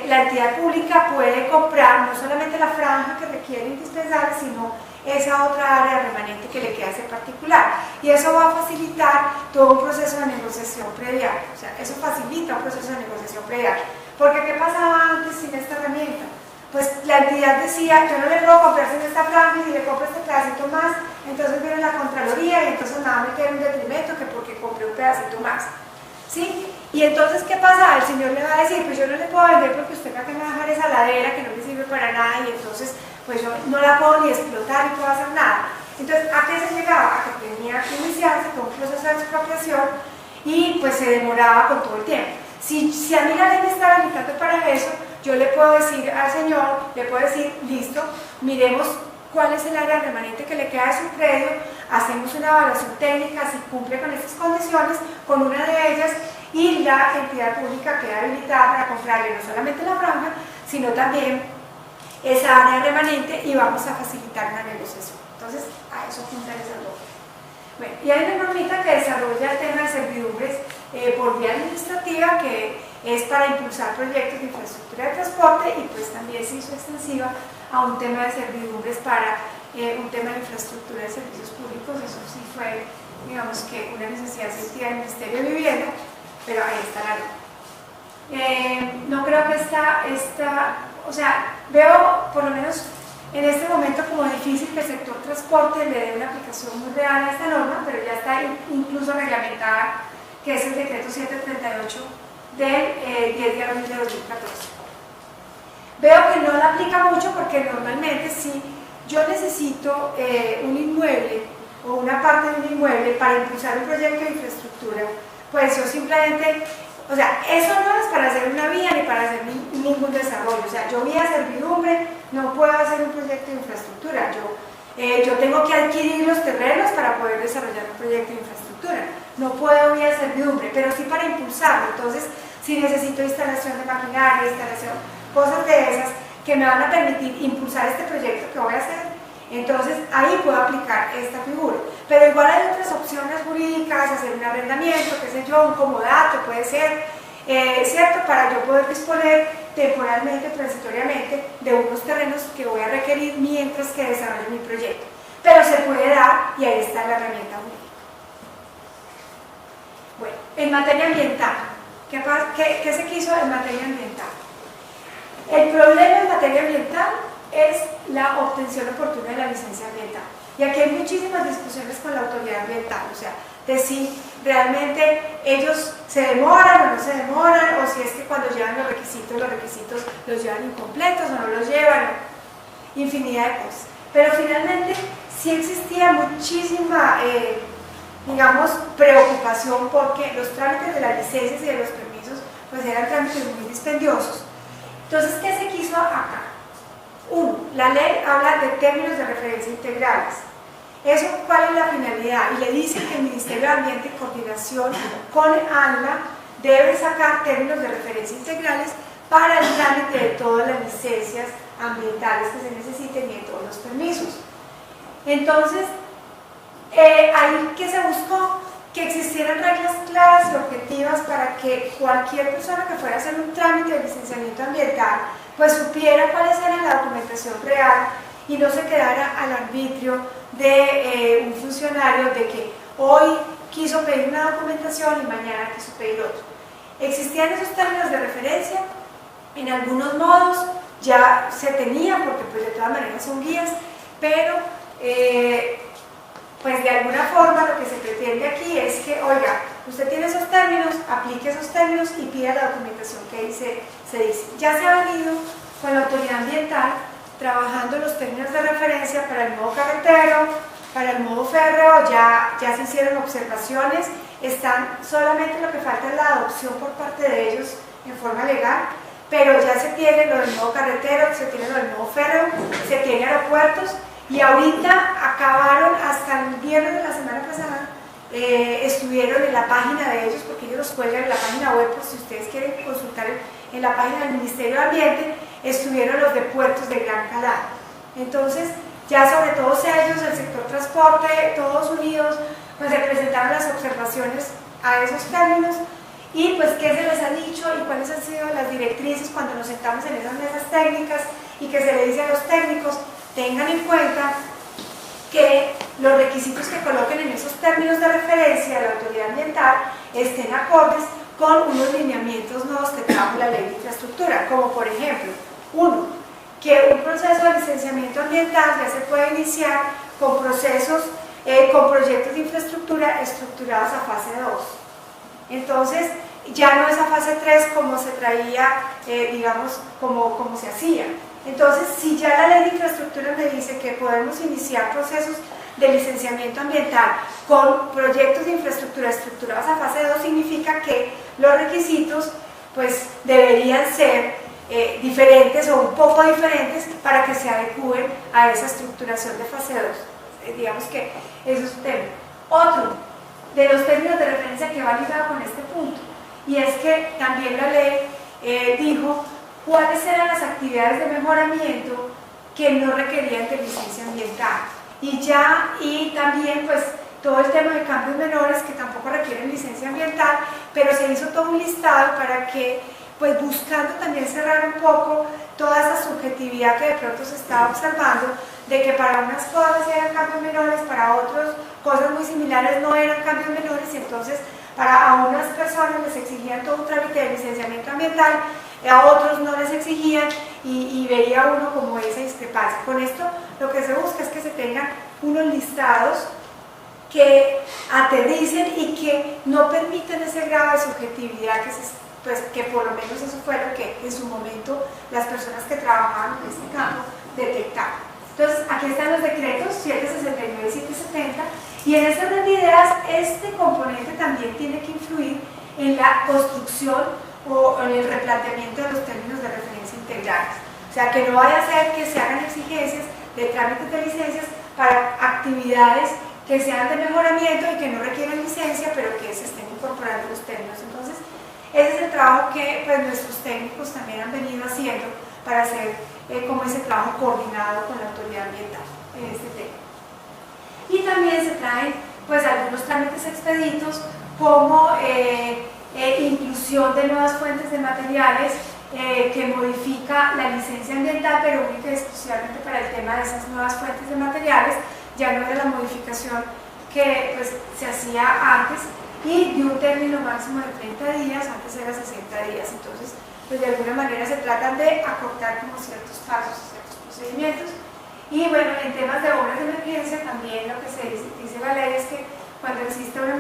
la entidad pública puede comprar no solamente la franja que requiere indispensable, sino esa otra área remanente que le queda a ese particular. Y eso va a facilitar todo un proceso de negociación predial. O sea, eso facilita un proceso de negociación predial. Porque ¿qué pasaba antes sin esta herramienta? Pues la entidad decía, yo no le puedo comprar sin esta franja, y si le compro este pedacito más, entonces viene la Contraloría y entonces nada me queda un detrimento que porque compré un pedacito más. ¿Sí? Y entonces, ¿qué pasa? El señor le va a decir, pues yo no le puedo vender porque usted acá me va a dejar esa ladera que no le sirve para nada, y entonces pues yo no la puedo ni explotar ni puedo hacer nada. Entonces, ¿a qué se llegaba? A que tenía que iniciarse todo un proceso de expropiación y pues se demoraba con todo el tiempo. Si a mí la ley me está habilitando para eso, yo le puedo decir al señor, le puedo decir, listo, miremos cuál es el área remanente que le queda a su predio, hacemos una evaluación técnica, si cumple con estas condiciones, con una de ellas, y la entidad pública queda habilitada para comprarle no solamente la franja, sino también esa área remanente, y vamos a facilitar una negociación. Entonces, a eso apunta esa norma. Bueno, y hay una normita que desarrolla el tema de servidumbres por vía administrativa, que es para impulsar proyectos de infraestructura de transporte, y pues también se hizo extensiva a un tema de servidumbres para un tema de infraestructura de servicios públicos. Eso sí fue, digamos, que una necesidad sentida del Ministerio de Vivienda, pero ahí está la ley. No creo que o sea, veo por lo menos en este momento como difícil que el sector transporte le dé una aplicación muy real a esta norma, pero ya está incluso reglamentada, que es el decreto 738 del 10 de abril de 2014. Veo que no la aplica mucho porque normalmente si yo necesito un inmueble o una parte de un inmueble para impulsar un proyecto de infraestructura, pues yo simplemente, o sea, eso no es para hacer una vía ni para hacer ningún desarrollo. O sea, yo vía servidumbre no puedo hacer un proyecto de infraestructura. Yo tengo que adquirir los terrenos para poder desarrollar un proyecto de infraestructura. No puedo vía servidumbre, pero sí para impulsarlo. Entonces, si necesito instalación de maquinaria, cosas de esas que me van a permitir impulsar este proyecto que voy a hacer, entonces ahí puedo aplicar esta figura. Pero igual hay otras opciones jurídicas, hacer un arrendamiento, qué sé yo, un comodato puede ser, ¿cierto? Para yo poder disponer temporalmente, transitoriamente, de unos terrenos que voy a requerir mientras que desarrolle mi proyecto. Pero se puede dar y ahí está la herramienta jurídica. Bueno, en materia ambiental, ¿qué se quiso en materia ambiental? El problema en materia ambiental es la obtención oportuna de la licencia ambiental. Y aquí hay muchísimas discusiones con la autoridad ambiental, o sea, de si realmente ellos se demoran o no se demoran, o si es que cuando llevan los requisitos los llevan incompletos o no los llevan, infinidad de cosas. Pero finalmente sí existía muchísima, digamos, preocupación porque los trámites de las licencias y de los permisos pues eran trámites muy dispendiosos. Entonces, ¿qué se quiso acá? Uno, la ley habla de términos de referencia integrales. ¿Eso cuál es la finalidad? Y le dice que el Ministerio de Ambiente en coordinación con ANLA debe sacar términos de referencia integrales para el trámite de todas las licencias ambientales que se necesiten y de todos los permisos. Entonces, ahí que se buscó que existieran reglas claras y objetivas para que cualquier persona que fuera a hacer un trámite de licenciamiento ambiental pues supiera cuáles era la documentación real y no se quedara al arbitrio de un funcionario de que hoy quiso pedir una documentación y mañana quiso pedir otra. Existían esos términos de referencia, en algunos modos ya se tenían porque pues de todas maneras son guías, pero pues de alguna forma lo que se pretende aquí es que, oiga, usted tiene esos términos, aplique esos términos y pida la documentación que ahí se dice. Ya se ha venido con la autoridad ambiental trabajando los términos de referencia para el modo carretero, para el modo férreo, ya se hicieron observaciones, solamente lo que falta es la adopción por parte de ellos en forma legal, pero ya se tiene lo del modo carretero, se tiene lo del modo férreo, se tiene aeropuertos. Y ahorita acabaron, hasta el viernes de la semana pasada, estuvieron en la página de ellos, porque ellos los cuelgan en la página web, por si ustedes quieren consultar en la página del Ministerio de Ambiente, estuvieron los de puertos de Gran Calado. Entonces, ya sobre todos ellos, el sector transporte, todos unidos, pues se presentaron las observaciones a esos términos y pues qué se les ha dicho y cuáles han sido las directrices cuando nos sentamos en esas mesas técnicas y que se le dice a los técnicos: tengan en cuenta que los requisitos que coloquen en esos términos de referencia de la autoridad ambiental estén acordes con unos lineamientos nuevos que trajo la ley de infraestructura, como por ejemplo, uno, que un proceso de licenciamiento ambiental ya se puede iniciar con procesos, con proyectos de infraestructura estructurados a fase 2. Entonces, ya no es a fase 3 como se traía, digamos, como se hacía. Entonces, si ya la ley de infraestructura me dice que podemos iniciar procesos de licenciamiento ambiental con proyectos de infraestructura estructurados a fase 2, significa que los requisitos pues deberían ser diferentes o un poco diferentes para que se adecúen a esa estructuración de fase 2. Digamos que eso es un tema. Otro de los términos de referencia que va ligado con este punto, y es que también la ley dijo cuáles eran las actividades de mejoramiento que no requerían de licencia ambiental. Y también pues todo el tema de cambios menores que tampoco requieren licencia ambiental, pero se hizo todo un listado para que, pues buscando también cerrar un poco toda esa subjetividad que de pronto se estaba observando, de que para unas cosas eran cambios menores, para otras cosas muy similares no eran cambios menores, y entonces a unas personas les exigían todo un trámite de licenciamiento ambiental, a otros no les exigían, y veía uno como esa discrepancia. Con esto lo que se busca es que se tengan unos listados que aterricen y que no permitan ese grado de subjetividad que por lo menos eso fue lo que en su momento las personas que trabajaban en este campo detectaron. Entonces, aquí están los decretos 769 y 770, Y en ese orden de ideas, este componente también tiene que influir en la construcción o en el replanteamiento de los términos de referencia integrales. O sea, que no vaya a ser que se hagan exigencias de trámites de licencias para actividades que sean de mejoramiento y que no requieran licencia, pero que se estén incorporando los términos. Entonces, ese es el trabajo que pues, nuestros técnicos también han venido haciendo para hacer como ese trabajo coordinado con la autoridad ambiental en este tema. Y también se traen pues, algunos trámites expeditos como inclusión de nuevas fuentes de materiales que modifica la licencia ambiental, pero única y exclusivamente para el tema de esas nuevas fuentes de materiales. Ya no era la modificación que pues, se hacía antes, y de un término máximo de 30 días, antes era 60 días. Entonces, pues de alguna manera se tratan de acortar como ciertos pasos, ciertos procedimientos. Y bueno, en temas de obras de emergencia también lo que se dice la ley es que cuando existe una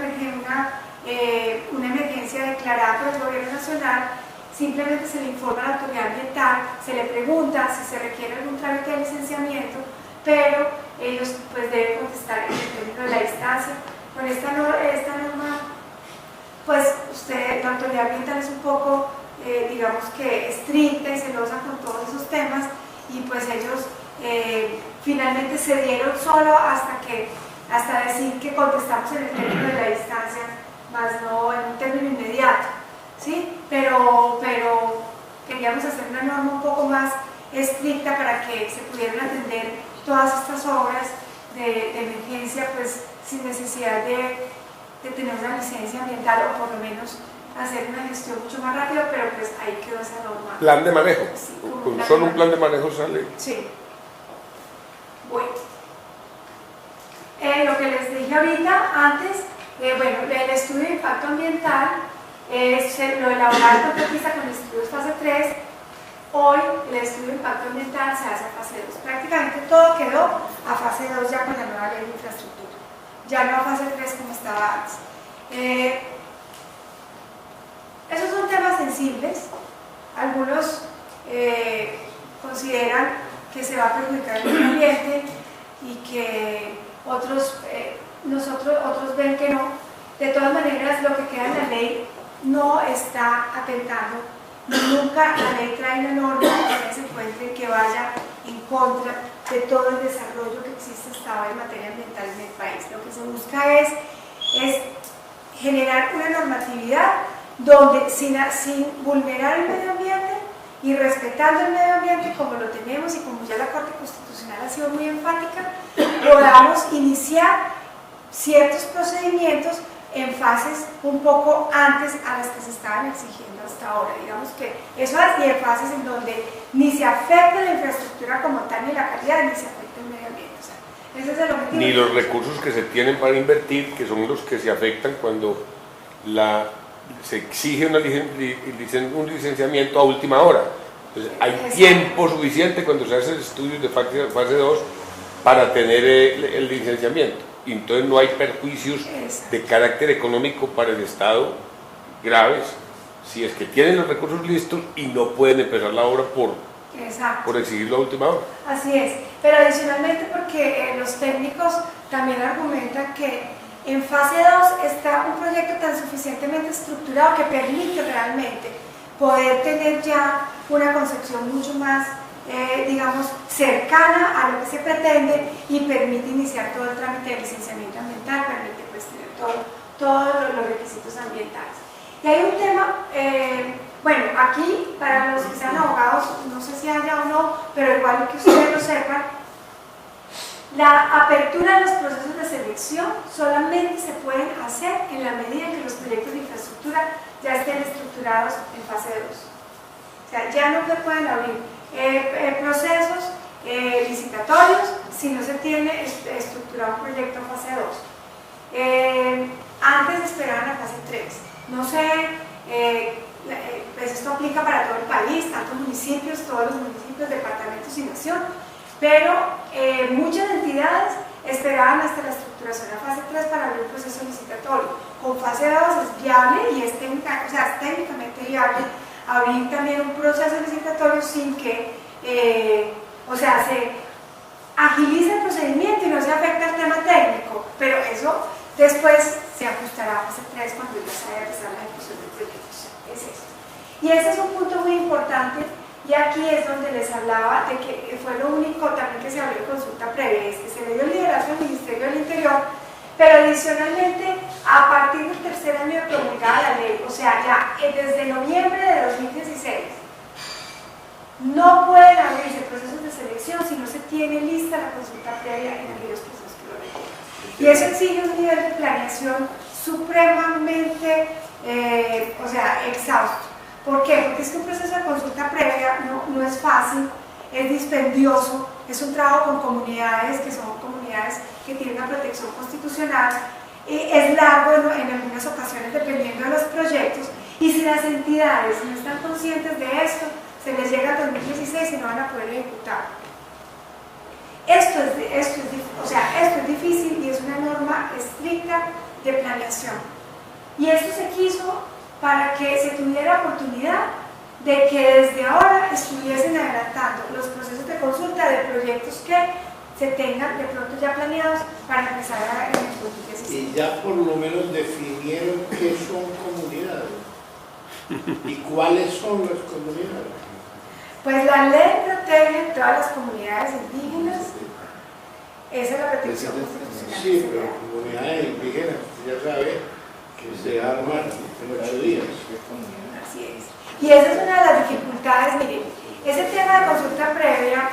emergencia declarada por el gobierno nacional, simplemente se le informa a la autoridad ambiental, se le pregunta si se requiere algún trámite de licenciamiento, pero ellos pues deben contestar en el término de la instancia. Con esta norma, pues la autoridad ambiental es un poco, digamos que estricta y celosa con todos esos temas, y pues ellos finalmente se dieron solo hasta decir que contestamos en el término de la instancia, más no en un término inmediato, ¿sí? Pero queríamos hacer una norma un poco más estricta para que se pudieran atender todas estas obras de emergencia, pues sin necesidad de tener una licencia ambiental, o por lo menos hacer una gestión mucho más rápida, pero pues ahí quedó esa norma. Plan de manejo. Sí, con solo un plan de manejo sale. Sí. Bueno. Lo que les dije ahorita, antes, bueno, el estudio de impacto ambiental, lo elaboraba el contratista con estudios fase 3. Hoy el estudio de impacto ambiental se hace a fase 2. Prácticamente todo quedó a fase 2 ya con la nueva ley de infraestructura. Ya no a fase 3 como estaba antes. Esos son temas sensibles. Algunos consideran que se va a perjudicar el medio ambiente y que otros ven que no. De todas maneras, lo que queda en la ley no está atentando. Nunca la ley trae una norma que se encuentre que vaya en contra de todo el desarrollo que existe hasta ahora en materia ambiental en el país. Lo que se busca es generar una normatividad donde sin vulnerar el medio ambiente y respetando el medio ambiente como lo tenemos y como ya la Corte Constitucional ha sido muy enfática, podamos iniciar ciertos procedimientos en fases un poco antes a las que se estaban exigiendo hasta ahora. Digamos que eso es, y en fases en donde ni se afecta la infraestructura como tal, ni la calidad, ni se afecta el medio ambiente. O sea, ese es el objetivo. Ni los recursos que se tienen para invertir, que son los que se afectan cuando se exige un licenciamiento a última hora. Entonces, hay tiempo suficiente cuando se hacen estudios de fase 2 para tener el licenciamiento. Y entonces no hay perjuicios de carácter económico para el Estado graves, si es que tienen los recursos listos y no pueden empezar la obra por exigirlo a última hora. Así es, pero adicionalmente porque los técnicos también argumentan que en fase 2 está un proyecto tan suficientemente estructurado que permite realmente poder tener ya una concepción mucho más digamos, cercana a lo que se pretende, y permite iniciar todo el trámite de licenciamiento ambiental, permite pues tener todos los requisitos ambientales. Y hay un tema, bueno, aquí para los que sean abogados, no sé si haya o no, pero igual que ustedes lo sepan, la apertura de los procesos de selección solamente se pueden hacer en la medida en que los proyectos de infraestructura ya estén estructurados en fase 2. O sea, ya no se pueden abrir procesos licitatorios si no se tiene estructurado un proyecto en fase 2. Antes esperaban a fase 3. No sé, pues esto aplica para todo el país, tantos municipios, todos los municipios, departamentos y nación, pero muchas entidades esperaban hasta la estructuración a fase 3 para abrir un proceso licitatorio. Con fase 2 es viable y es técnicamente viable abrir también un proceso licitatorio sin que, agiliza el procedimiento y no se afecta el tema técnico, pero eso después se ajustará a fase 3 cuando ya se vaya a empezar la ejecución del proyecto. Es esto. Y ese es un punto muy importante, y aquí es donde les hablaba de que fue lo único también que se abrió consulta previa, es que se le dio liderazgo al Ministerio del Interior, pero adicionalmente a partir del tercer año de promulgada la ley, o sea, ya desde noviembre de 2016, no pueden abrirse procesos de selección si no se tiene lista la consulta previa en aquellos procesos que lo requieran. Y eso exige un nivel de planeación supremamente, exhausto. ¿Por qué? Porque es que un proceso de consulta previa no es fácil, es dispendioso, es un trabajo con comunidades que son comunidades que tienen una protección constitucional, es largo en algunas ocasiones dependiendo de los proyectos, y si las entidades no están conscientes de esto, se les llega a 2016 y no van a poder ejecutar. Esto es difícil y es una norma estricta de planeación. Y esto se quiso para que se tuviera oportunidad de que desde ahora estuviesen adelantando los procesos de consulta de proyectos que se tengan de pronto ya planeados para empezar en el 2016. Y ya por lo menos definieron qué son comunidades y cuáles son las comunidades. Pues la ley protege todas las comunidades indígenas, esa es la protección constitucional. Sí, pero comunidades indígenas, ya sabe que se arman en 8 días. Así es. Y esa es una de las dificultades. Miren, ese tema de consulta previa,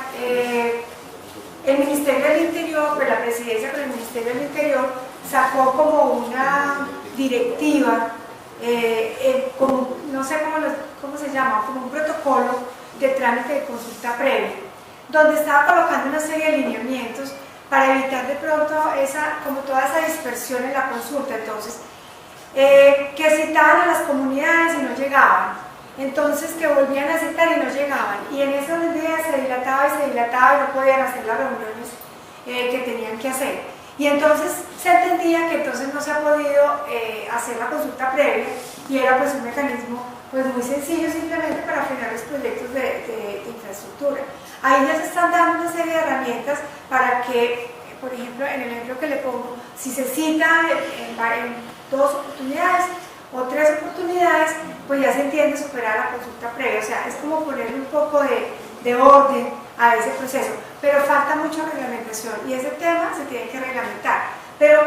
el Ministerio del Interior, pues la presidencia con el Ministerio del Interior sacó como una directiva, como, no sé cómo se llama, como un protocolo de trámite de consulta previa, donde estaba colocando una serie de lineamientos para evitar de pronto como toda esa dispersión en la consulta. Entonces, que citaban a las comunidades y no llegaban, entonces que volvían a citar y no llegaban, y en esos días se dilataba y no podían hacer las reuniones que tenían que hacer, y entonces se entendía que entonces no se ha podido hacer la consulta previa, y era pues un mecanismo pues muy sencillo simplemente para frenar los proyectos de infraestructura. Ahí ya se están dando una serie de herramientas para que, por ejemplo, en el ejemplo que le pongo, si se cita en 2 oportunidades o 3 oportunidades, pues ya se entiende superar la consulta previa. O sea, es como ponerle un poco de orden a ese proceso, pero falta mucha reglamentación y ese tema se tiene que reglamentar. Pero,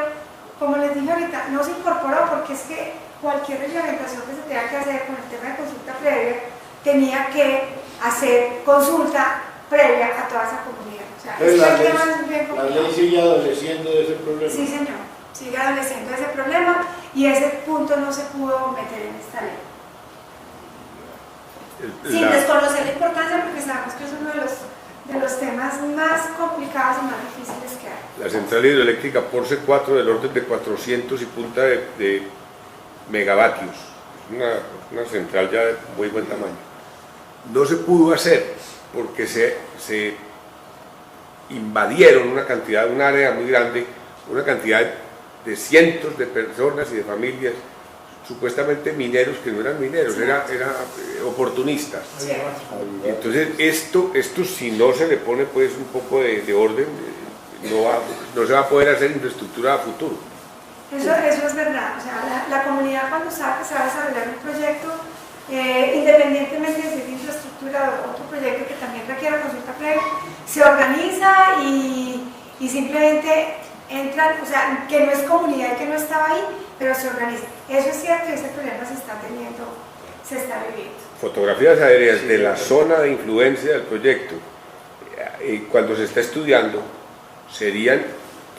como les dije ahorita, no se incorporó porque es que cualquier reglamentación que se tenga que hacer con el tema de consulta previa tenía que hacer consulta previa a toda esa comunidad. O sea, la ley sigue adoleciendo de ese problema. Sí, señor, sigue adoleciendo de ese problema y ese punto no se pudo meter en esta ley. Sin desconocer la importancia, porque sabemos que es uno de los temas más complicados y más difíciles que hay. La central hidroeléctrica Porce 4 del orden de 400 y punta de megavatios, una central ya de muy buen tamaño. No se pudo hacer porque se invadieron un área muy grande, una cantidad de cientos de personas y de familias, supuestamente mineros que no eran mineros, eran oportunistas. Sí. Entonces esto si no se le pone pues un poco de orden, no se va a poder hacer infraestructura a futuro. Eso es verdad. O sea, la comunidad cuando sabe que se va a desarrollar un proyecto, independientemente de si es infraestructura o otro proyecto que también requiera consulta previa, se organiza y simplemente entran, o sea, que no es comunidad y que no estaba ahí, pero se organiza. Eso es cierto y ese problema se está viviendo. Fotografías aéreas de la zona de influencia del proyecto, cuando se está estudiando, serían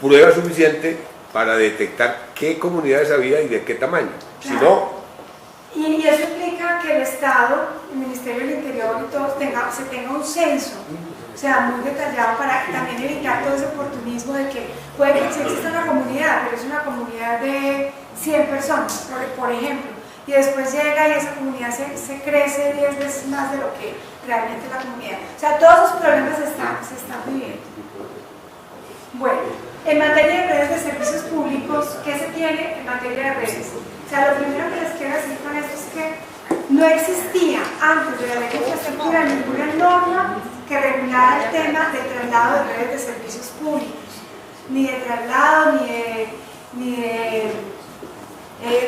prueba suficiente para detectar qué comunidades había y de qué tamaño. Claro. Si no, y eso implica que el Estado, el Ministerio del Interior y todo, se tenga un censo, o sea, muy detallado para también evitar todo ese oportunismo de que puede que sí exista una comunidad, pero es una comunidad de 100 personas, por ejemplo, y después llega y esa comunidad se crece 10 veces más de lo que realmente es la comunidad. O sea, todos esos problemas se están viviendo. Bueno, en materia de redes de servicios públicos, ¿qué se tiene en materia de redes? O sea, lo primero que les quiero decir con esto es que no existía antes de la ley de infraestructura ninguna norma que regulara el tema del traslado de redes de servicios públicos, ni de traslado, ni de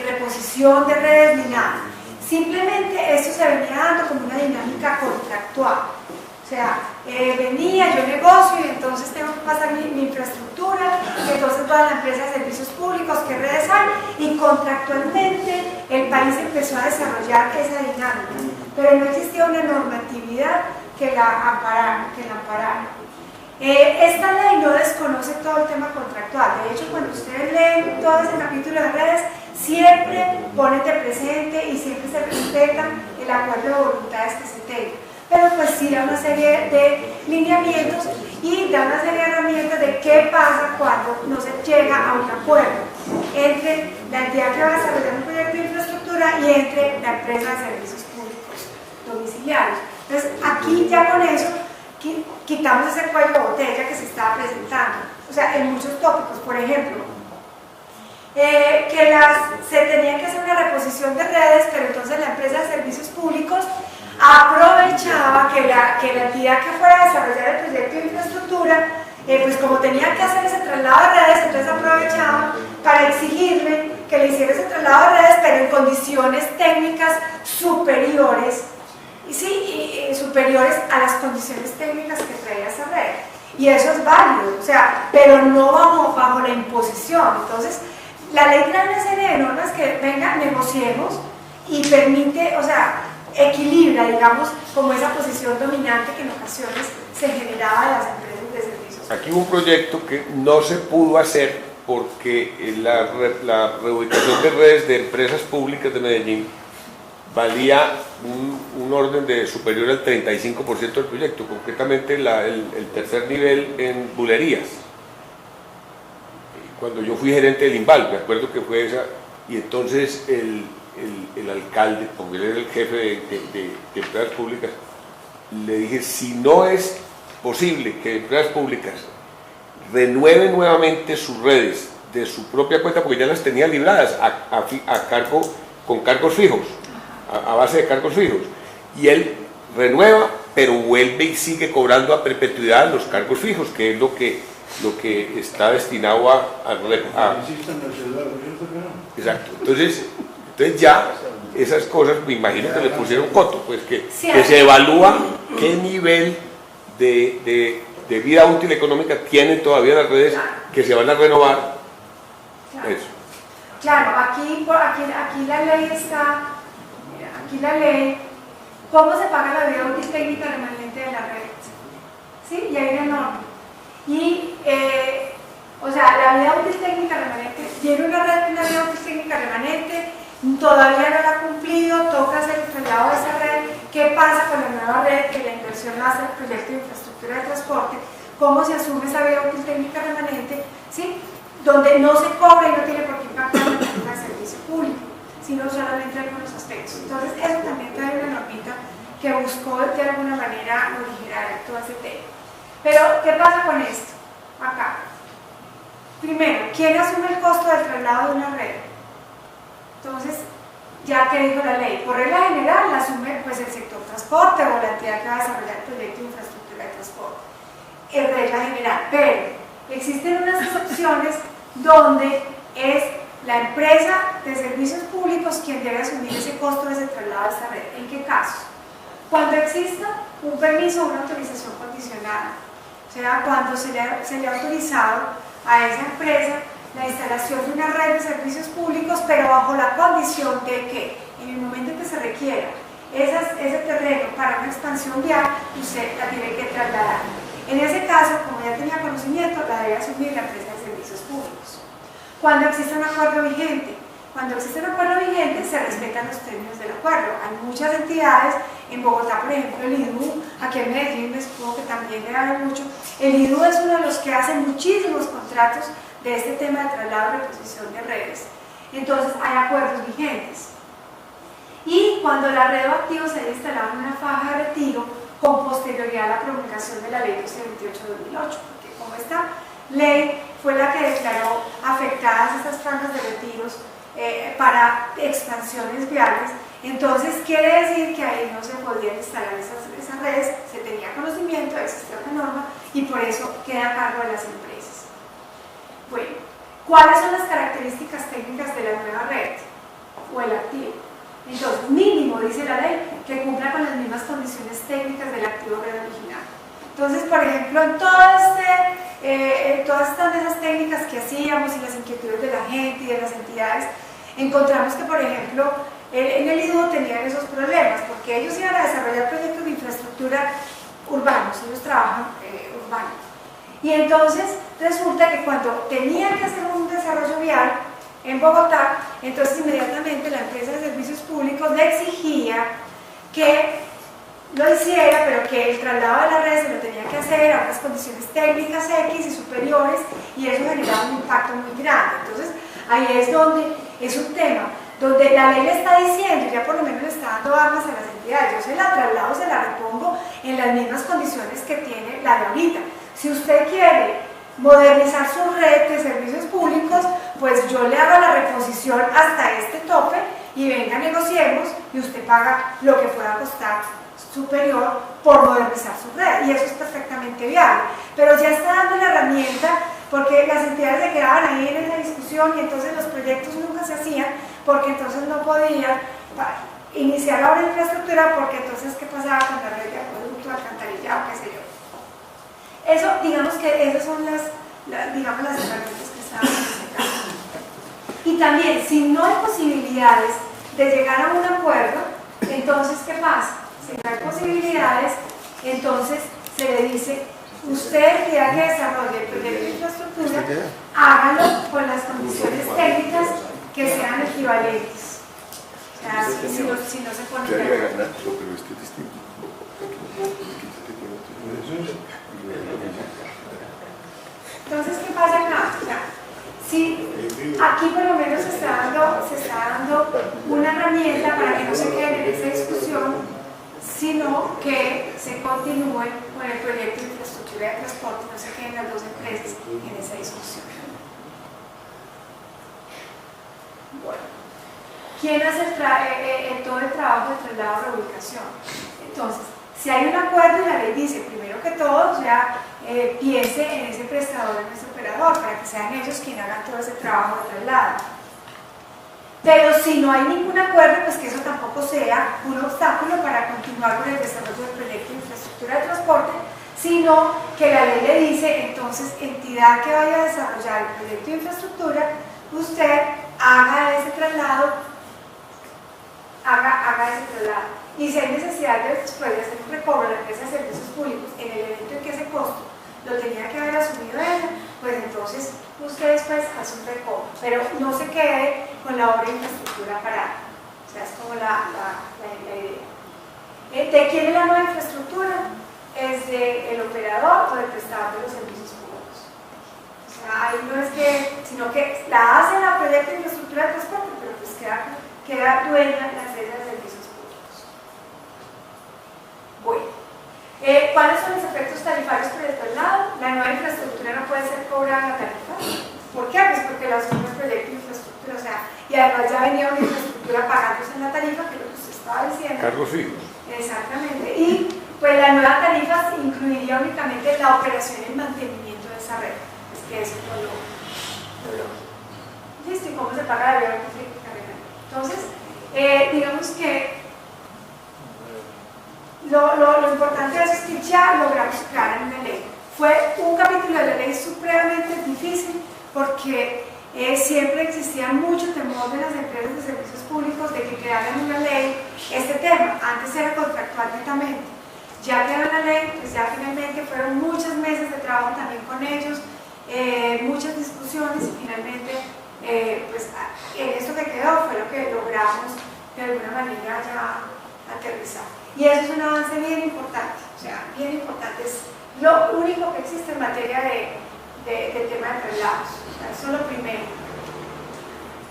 reposición de redes, ni nada. Simplemente esto se venía dando como una dinámica contractual. O sea, venía, yo negocio y entonces tengo que pasar mi infraestructura, y entonces va a la empresa de servicios públicos, qué redes hay, y contractualmente el país empezó a desarrollar esa dinámica, pero no existía una normatividad que la amparara. Esta ley no desconoce todo el tema contractual. De hecho, cuando ustedes leen todo ese capítulo de redes, siempre ponen de presente y siempre se respeta el acuerdo de voluntades que se tenga. Pero pues sí da una serie de lineamientos y da una serie de herramientas de qué pasa cuando no se llega a un acuerdo entre la entidad que va a desarrollar un proyecto de infraestructura y entre la empresa de servicios públicos domiciliarios. Entonces aquí ya con eso quitamos ese cuello de botella que se estaba presentando. O sea, en muchos tópicos, por ejemplo, se tenía que hacer una reposición de redes, pero entonces la empresa de servicios públicos aprovechaba que la entidad que fuera a desarrollar el proyecto de infraestructura, pues como tenía que hacer ese traslado de redes, entonces aprovechaba para exigirle que le hiciera ese traslado de redes, pero en condiciones técnicas superiores, superiores a las condiciones técnicas que traía esa red. Y eso es válido, o sea, pero no bajo la imposición. Entonces, la ley trae una serie de normas que, venga, negociemos y permite, o sea, equilibra, digamos, como esa posición dominante que en ocasiones se generaba en las empresas de servicios. Aquí hubo un proyecto que no se pudo hacer porque la reubicación de redes de empresas públicas de Medellín valía un orden de superior al 35% del proyecto, concretamente el tercer nivel en Bulerías. Cuando yo fui gerente del INVAL, me acuerdo que fue esa, y entonces el alcalde, como él era el jefe de empresas públicas, le dije, si no es posible que empresas públicas renueven nuevamente sus redes de su propia cuenta, porque ya las tenía libradas con cargos fijos, a base de cargos fijos, y él renueva, pero vuelve y sigue cobrando a perpetuidad los cargos fijos, que es lo que está destinado a exacto. Entonces ya esas cosas, me imagino que le pusieron coto, pues que se evalúa qué nivel de vida útil económica tienen todavía las redes que se van a renovar. Eso. Claro, aquí la ley está, aquí la ley, ¿cómo se paga la vida útil técnica remanente de la red? ¿Sí? Y hay una norma. Y, o sea, la vida útil técnica remanente, tiene una vida útil técnica remanente, todavía no la ha cumplido, toca hacer el traslado de esa red. ¿Qué pasa con la nueva red que la inversión hace el proyecto de infraestructura de transporte? ¿Cómo se asume esa vida útil técnica remanente? ¿Sí? Donde no se cobra y no tiene por qué impactar en la tarifa de servicio público, sino solamente algunos aspectos. Entonces, eso también trae una normita que buscó de alguna manera aligerar todo ese tema. Pero, ¿qué pasa con esto? Acá. Primero, ¿quién asume el costo del traslado de una red? Entonces, ya que dijo la ley, por regla general la asume pues el sector transporte o la entidad que va a desarrollar el proyecto de infraestructura de transporte. En regla general, pero existen unas excepciones donde es la empresa de servicios públicos quien debe asumir ese costo de ese traslado de esa red. ¿En qué casos? Cuando exista un permiso o una autorización condicionada. O sea, cuando se le ha autorizado a esa empresa la instalación de una red de servicios públicos, pero bajo la condición de que en el momento en que se requiera ese terreno para una expansión vial, usted la tiene que trasladar. En ese caso, como ya tenía conocimiento, la debe asumir la empresa de servicios públicos. Cuando existe un acuerdo vigente, se respetan los términos del acuerdo. Hay muchas entidades, en Bogotá, por ejemplo, el IDU, aquí en Medellín me supongo que también le da mucho. El IDU es uno de los que hace muchísimos contratos de este tema de traslado y reposición de redes. Entonces, hay acuerdos vigentes. Y cuando la red o activo se haya instalado en una faja de retiro, con posterioridad a la promulgación de la ley 1228 de 2008, porque como esta ley fue la que declaró afectadas estas franjas de retiros para expansiones viales, Entonces quiere decir que ahí no se podían instalar esas redes, se tenía conocimiento, existía una norma y por eso queda a cargo de las empresas. Bueno, ¿cuáles son las características técnicas de la nueva red o el activo? Entonces, mínimo, dice la ley, que cumpla con las mismas condiciones técnicas del activo red original. Entonces, por ejemplo, en todas estas de esas técnicas que hacíamos y las inquietudes de la gente y de las entidades, encontramos que, por ejemplo, en el IDU tenían esos problemas, porque ellos iban a desarrollar proyectos de infraestructura urbanos, ellos trabajan urbanos. Y entonces resulta que cuando tenían que hacer un desarrollo vial en Bogotá, entonces inmediatamente la empresa de servicios públicos le exigía que lo hiciera, pero que el traslado de la red se lo tenía que hacer a unas condiciones técnicas X y superiores, y eso generaba un impacto muy grande. Entonces ahí es donde es un tema donde la ley le está diciendo, ya por lo menos le está dando armas a las entidades, yo se la traslado, se la repongo en las mismas condiciones que tiene la de ahorita. Si usted quiere modernizar su red de servicios públicos, pues yo le hago la reposición hasta este tope y venga, negociemos y usted paga lo que pueda costar superior por modernizar su red, y eso es perfectamente viable. Pero ya está dando la herramienta, porque las entidades se quedaban ahí en la discusión y entonces los proyectos nunca se hacían, porque entonces no podían iniciar la obra de infraestructura, porque entonces ¿qué pasaba con la red de acueducto, alcantarillado, qué sé yo? Eso, digamos que esas son las herramientas que estaban en este caso. Y también, si no hay posibilidades de llegar a un acuerdo, entonces ¿qué pasa? Si no hay posibilidades, entonces se le dice, usted ya que desarrolle el proyecto de infraestructura, hágalo con las condiciones técnicas que sean equivalentes. O sea, si no se pone de acuerdo. Entonces, ¿qué pasa acá? O sea, si aquí por lo menos se está dando una herramienta para que no se queden en esa discusión, sino que se continúe con el proyecto de infraestructura de transporte, no se queden las dos empresas en esa discusión. Bueno, ¿quién hace todo el trabajo de traslado de reubicación? Entonces, si hay un acuerdo y la ley dice, primero que todo, ya piense en ese prestador, en ese operador, para que sean ellos quienes hagan todo ese trabajo de traslado. Pero si no hay ningún acuerdo, pues que eso tampoco sea un obstáculo para continuar con el desarrollo del proyecto de infraestructura de transporte, sino que la ley le dice, entonces, entidad que vaya a desarrollar el proyecto de infraestructura, usted haga ese traslado, haga ese traslado. Y si hay necesidad de hacer un recobro a la empresa de servicios públicos en el evento en que ese costo lo tenía que haber asumido ella, pues entonces usted después hace un recobro, pero no se quede con la obra de infraestructura parada. O sea, es como la idea. ¿De quién es la nueva infraestructura? ¿Es del operador o del prestador de los servicios públicos? O sea, ahí no es que, sino que la hace la proyecto de infraestructura de transporte, pero pues queda dueña la empresa de servicios públicos. Bueno. ¿Cuáles son los efectos tarifarios por el traslado? La nueva infraestructura no puede ser cobrada en la tarifa. ¿Por qué? Pues porque la asume el proyecto de infraestructura, o sea, y además ya venía una infraestructura pagándose en la tarifa, que es lo que usted estaba diciendo. Cargos fijos. Exactamente. Y pues la nueva tarifa incluiría únicamente la operación y el mantenimiento de esa red. Es que eso no lo ¿listo? ¿Y cómo se paga la vida? Entonces, digamos que lo importante es que ya logramos crear en una ley. Fue un capítulo de la ley supremamente difícil porque siempre existía mucho temor de las empresas de servicios públicos de que crearan una ley este tema. Antes era contractual netamente. Ya quedó en la ley, pues ya finalmente fueron muchos meses de trabajo también con ellos, muchas discusiones y finalmente pues en esto que quedó fue lo que logramos de alguna manera ya aterrizar. Y eso es un avance bien importante, o sea, bien importante, es lo único que existe en materia de tema de traslados, o sea, eso es lo primero.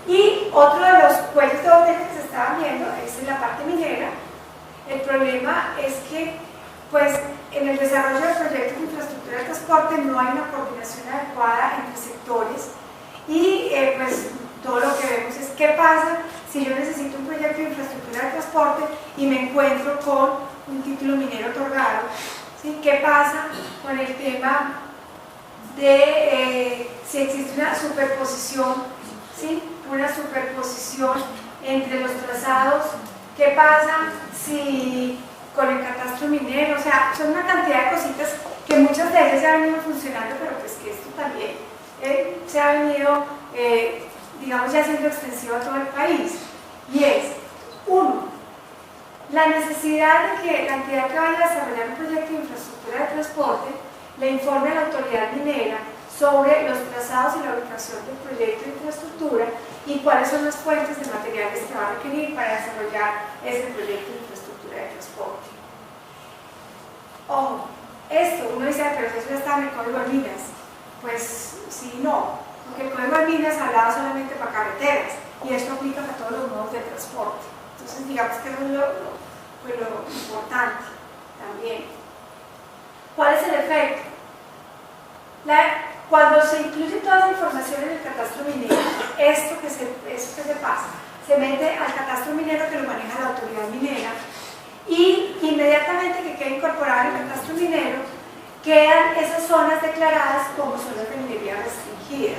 Y otro de los cuellos de botella que se estaban viendo es en la parte minera. El problema es que, pues, en el desarrollo del proyecto de infraestructura de transporte no hay una coordinación adecuada entre sectores y, pues, todo lo que vemos es qué pasa si yo necesito un proyecto de infraestructura de transporte y me encuentro con un título minero otorgado, ¿sí? ¿Qué pasa con el tema de si existe una superposición, ¿sí? Una superposición entre los trazados? ¿Qué pasa si con el catastro minero? O sea, son una cantidad de cositas que muchas de ellas ya han venido funcionando, pero pues que esto también se ha venido, digamos, ya siendo extensivo a todo el país. Y es, uno, la necesidad de que la entidad que vaya a desarrollar un proyecto de infraestructura de transporte le informe a la autoridad minera sobre los trazados y la ubicación del proyecto de infraestructura y cuáles son las fuentes de materiales que va a requerir para desarrollar ese proyecto de infraestructura de transporte. Ojo, esto, uno dice, pero eso ya está en el Código de Minas. Pues sí, no, porque el Código de Minas hablaba solamente para carreteras y esto aplica para todos los modos de transporte. Entonces, digamos que eso es lo importante también. ¿Cuál es el efecto? Cuando se incluye toda esa información en el catastro minero, esto que se pasa, se mete al catastro minero que lo maneja la autoridad minera y inmediatamente que quede incorporado en el catastro minero, quedan esas zonas declaradas como zonas de minería restringida.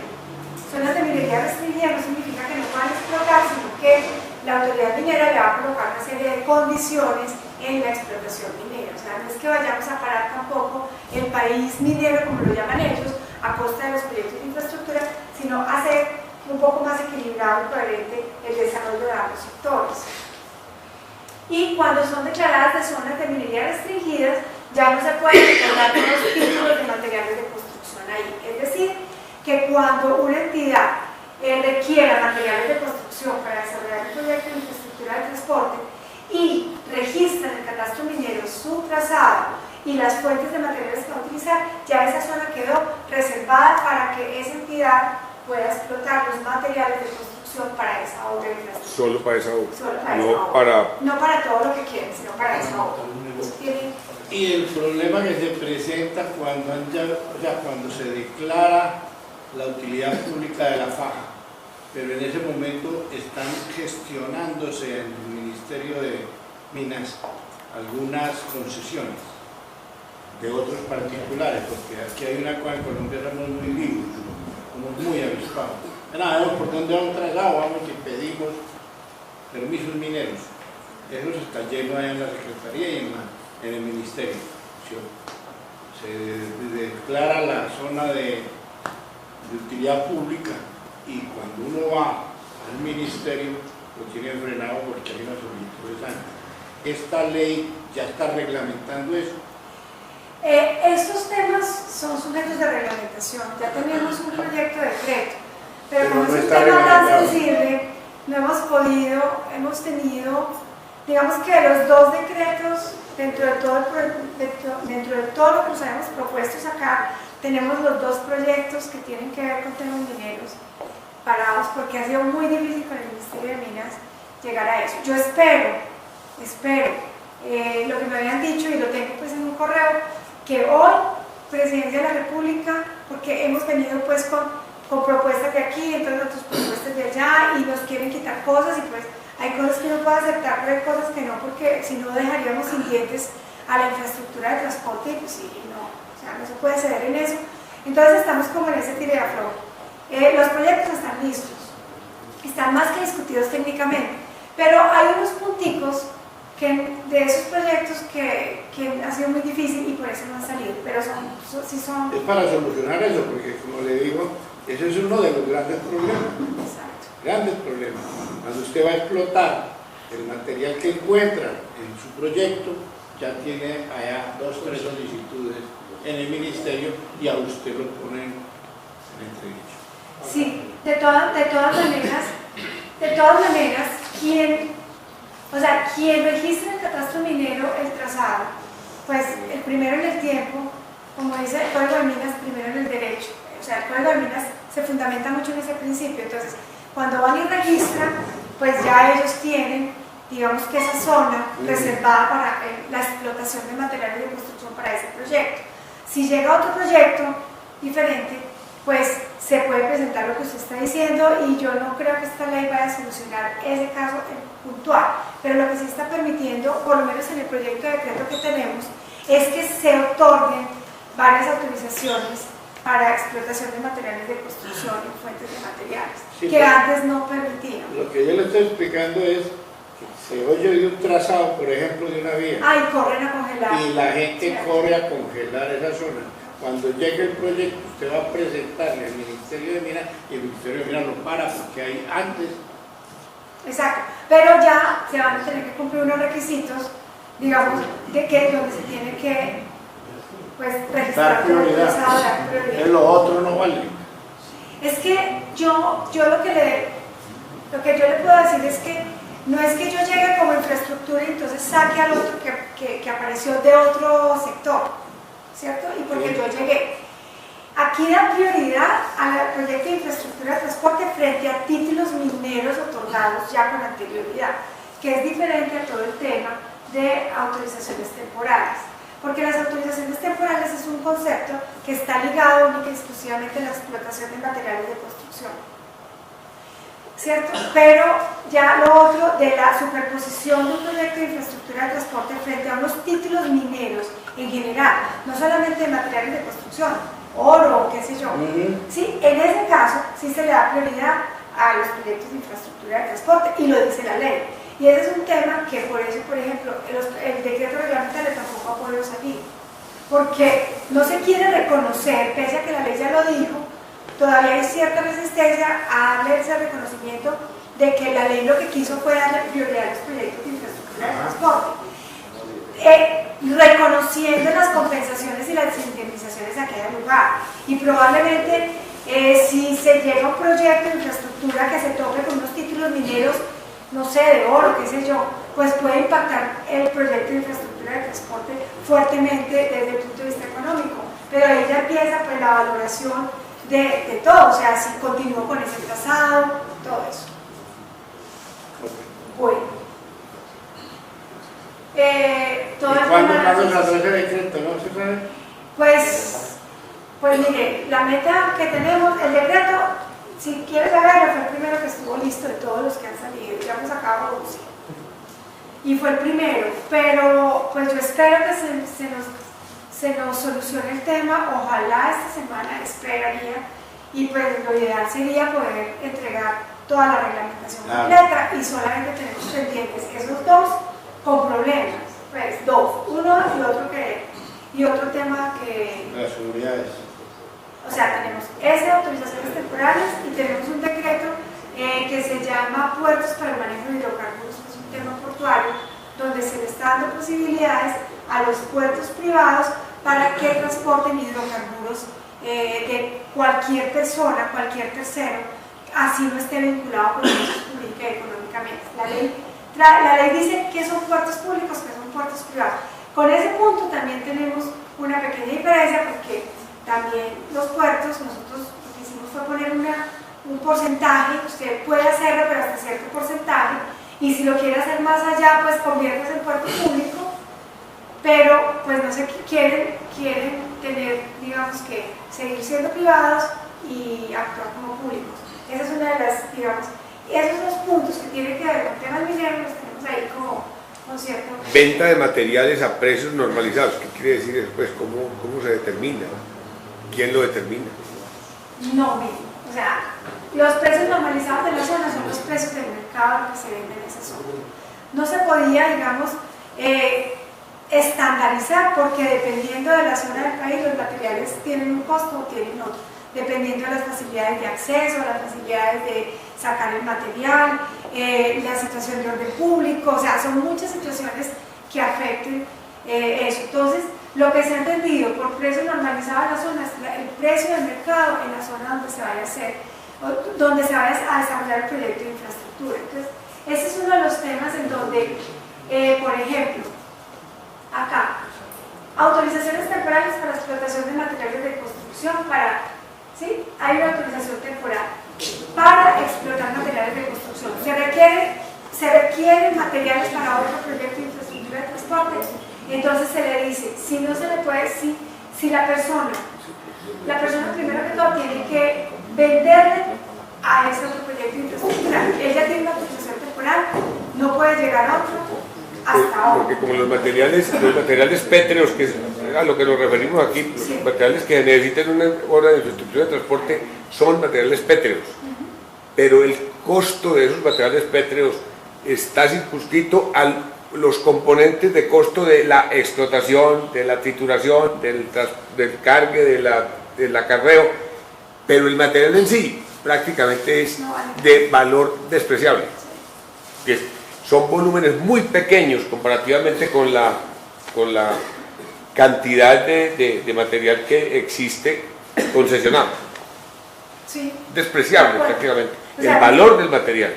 Zonas de minería restringida no significa que no puedan explotar, sino que la autoridad minera le va a colocar una serie de condiciones en la explotación minera. O sea, no es que vayamos a parar tampoco el país minero, como lo llaman ellos, a costa de los proyectos de infraestructura, sino hacer un poco más equilibrado y coherente el desarrollo de ambos sectores. Y cuando son declaradas de zonas de minería restringidas, ya no se pueden otorgar los títulos de materiales de construcción ahí. Es decir, que cuando una entidad requiera materiales de construcción para desarrollar un proyecto de infraestructura de transporte y registra en el catastro minero su trazado y las fuentes de materiales que va a utilizar, ya esa zona quedó reservada para que esa entidad pueda explotar los materiales de construcción para esa obra de infraestructura. Solo para esa obra. Solo para no esa obra. Para... No para todo lo que quieren, sino para esa obra. Y el problema que se presenta cuando se declara la utilidad pública de la faja, pero en ese momento están gestionándose en el Ministerio de Minas algunas concesiones de otros particulares, porque aquí hay una cosa, en Colombia somos muy vivos, somos muy avispados. Nada, por dónde vamos trazado, vamos y pedimos permisos mineros. Eso está lleno ahí en la Secretaría y en el Ministerio. Se declara la zona de utilidad pública y cuando uno va al Ministerio lo tiene frenado porque hay una solicitud de sangre. Esta ley ya está reglamentando eso. Estos temas son sujetos de reglamentación. Ya tenemos un proyecto de decreto, pero como no es un está tema tan reglamentado. sensible, no hemos tenido, digamos que los dos decretos, dentro de todo lo que nos habíamos propuesto sacar, tenemos los dos proyectos que tienen que ver con temas mineros parados, porque ha sido muy difícil con el Ministerio de Minas llegar a eso. Yo espero, lo que me habían dicho, y lo tengo pues en un correo, que hoy, Presidencia de la República, porque hemos venido pues con propuestas de aquí, entonces otras propuestas de allá, y nos quieren quitar cosas, y pues hay cosas que uno puede aceptar, pero hay cosas que no, porque si no dejaríamos sin dientes a la infraestructura de transporte, y pues sí, no, o sea, no se puede ceder en eso. Entonces estamos como en ese tire de aflojo. Los proyectos están listos, están más que discutidos técnicamente, pero hay unos punticos de esos proyectos que ha sido muy difícil y por eso no han salido, pero sí son... Es para solucionar eso, porque como le digo, ese es uno de los grandes problemas. Exacto. Grandes problemas. Cuando usted va a explotar el material que encuentra en su proyecto, ya tiene allá 2 o 3 solicitudes en el ministerio y a usted lo ponen en entredicho. Sí, de todas maneras, quien registra en el catastro minero el trazado, pues el primero en el tiempo, como dice el Código de Minas, primero en el derecho. O sea, el Código de Minas se fundamenta mucho en ese principio. Entonces, cuando van y registran, pues ya ellos tienen, digamos que esa zona reservada para la explotación de materiales de construcción para ese proyecto. Si llega otro proyecto diferente, pues se puede presentar lo que usted está diciendo y yo no creo que esta ley vaya a solucionar ese caso en puntual, pero lo que sí está permitiendo, por lo menos en el proyecto de decreto que tenemos, es que se otorguen varias autorizaciones para explotación de materiales de construcción en fuentes de materiales, sí, que antes no permitían. Lo que yo le estoy explicando es que se oye de un trazado, por ejemplo, de una vía, Ay, corren a congelar. y la gente Sí. corre a congelar esa zona. Cuando llegue el proyecto, usted va a presentarle al Ministerio de Minas y el Ministerio de Minas lo para porque hay antes. Exacto, pero ya se van a tener que cumplir unos requisitos, digamos, de que donde se tiene que pues registrar Dar como prioridad. autorizado, dar prioridad. Lo otro no vale. Es que yo lo que yo le puedo decir es que no es que yo llegue como infraestructura y entonces saque al otro que apareció de otro sector, ¿cierto? Y porque yo llegué. Aquí da prioridad al proyecto de infraestructura de transporte frente a títulos mineros otorgados ya con anterioridad, que es diferente a todo el tema de autorizaciones temporales. Porque las autorizaciones temporales es un concepto que está ligado única y exclusivamente a la explotación de materiales de construcción, ¿cierto? Pero ya lo otro de la superposición de un proyecto de infraestructura de transporte frente a unos títulos mineros en general, no solamente de materiales de construcción, oro, qué sé yo. Sí, en ese caso sí se le da prioridad a los proyectos de infraestructura de transporte y lo dice la ley. Y ese es un tema que por eso, por ejemplo, el decreto reglamentario tampoco ha podido salir, porque no se quiere reconocer, pese a que la ley ya lo dijo, todavía hay cierta resistencia a darle ese reconocimiento de que la ley lo que quiso fue darle prioridad a los proyectos de infraestructura de transporte, reconociendo las compensaciones y las indemnizaciones a cada lugar. Y probablemente si se llega a un proyecto de infraestructura que se toque con unos títulos mineros, no sé, de oro, qué sé yo, pues puede impactar el proyecto de infraestructura de transporte fuertemente desde el punto de vista económico. Pero ahí ya empieza pues la valoración de todo, o sea, si continúo con ese trazado, todo eso. Bueno. Todo el ¿Cuándo tema de saldrá ese decreto? ¿No se sabe? Pues mire, la meta que tenemos, el decreto, si quieres saberlo, fue el primero que estuvo listo de todos los que han salido, ya hemos sacado 11. Y fue el primero, pero pues yo espero que se nos solucione el tema, ojalá esta semana, esperaría, y pues lo ideal sería poder entregar toda la reglamentación completa y solamente tenemos pendientes esos dos con problemas, pues dos, uno y otro tema que... Las seguridades. O sea, tenemos autorizaciones temporales y tenemos un decreto que se llama Puertos para el Manejo de Hidrocarburos, que es un tema portuario, donde se le está dando posibilidades a los puertos privados para que transporten hidrocarburos de cualquier persona, cualquier tercero, así no esté vinculado con ellos pública y económicamente. La ley dice que son puertos públicos, que son puertos privados. Con ese punto también tenemos una pequeña diferencia porque también los puertos, nosotros lo que hicimos fue poner un porcentaje, usted puede hacerlo pero hasta cierto porcentaje, y si lo quiere hacer más allá, pues conviértase en puerto público, pero pues no sé, quieren tener, digamos que, seguir siendo privados y actuar como públicos. Esa es una de las, digamos, esos dos puntos que tienen que ver con temas mineros, los tenemos ahí como con cierto... Venta de materiales a precios normalizados, ¿qué quiere decir eso? Pues, ¿cómo se determina? ¿Quién lo determina? No, mire, o sea, los precios normalizados de la zona son los precios del mercado que se venden en esa zona. No se podía, digamos, estandarizar porque dependiendo de la zona del país los materiales tienen un costo o tienen otro, dependiendo de las facilidades de acceso, las facilidades de sacar el material, la situación de orden público, o sea, son muchas situaciones que afecten eso. Entonces, lo que se ha entendido por precio normalizado en la zona es el precio del mercado en la zona donde se vaya a hacer, donde se vaya a desarrollar el proyecto de infraestructura. Entonces, ese es uno de los temas en donde, por ejemplo, acá, autorizaciones temporales para explotación de materiales de construcción ¿sí? Hay una autorización temporal para explotar materiales de construcción. Se requieren materiales para otro proyecto de infraestructura de transporte. Entonces se le dice, si no se le puede, si la persona la persona primero que todo tiene que venderle a ese otro proyecto infraestructural. Él ya tiene una autorización temporal, no puede llegar a otro hasta ahora. Porque como los materiales pétreos, que es a lo que nos referimos aquí, los Sí. materiales que necesitan una obra de infraestructura de transporte son materiales pétreos. Pero el costo de esos materiales pétreos está circunscrito a los componentes de costo de la explotación, de la trituración, del cargue, del acarreo, pero el material en sí prácticamente es de valor despreciable. Que son volúmenes muy pequeños comparativamente con la cantidad de material que existe concesionado. Sí. Despreciable prácticamente, O sea, el valor del material.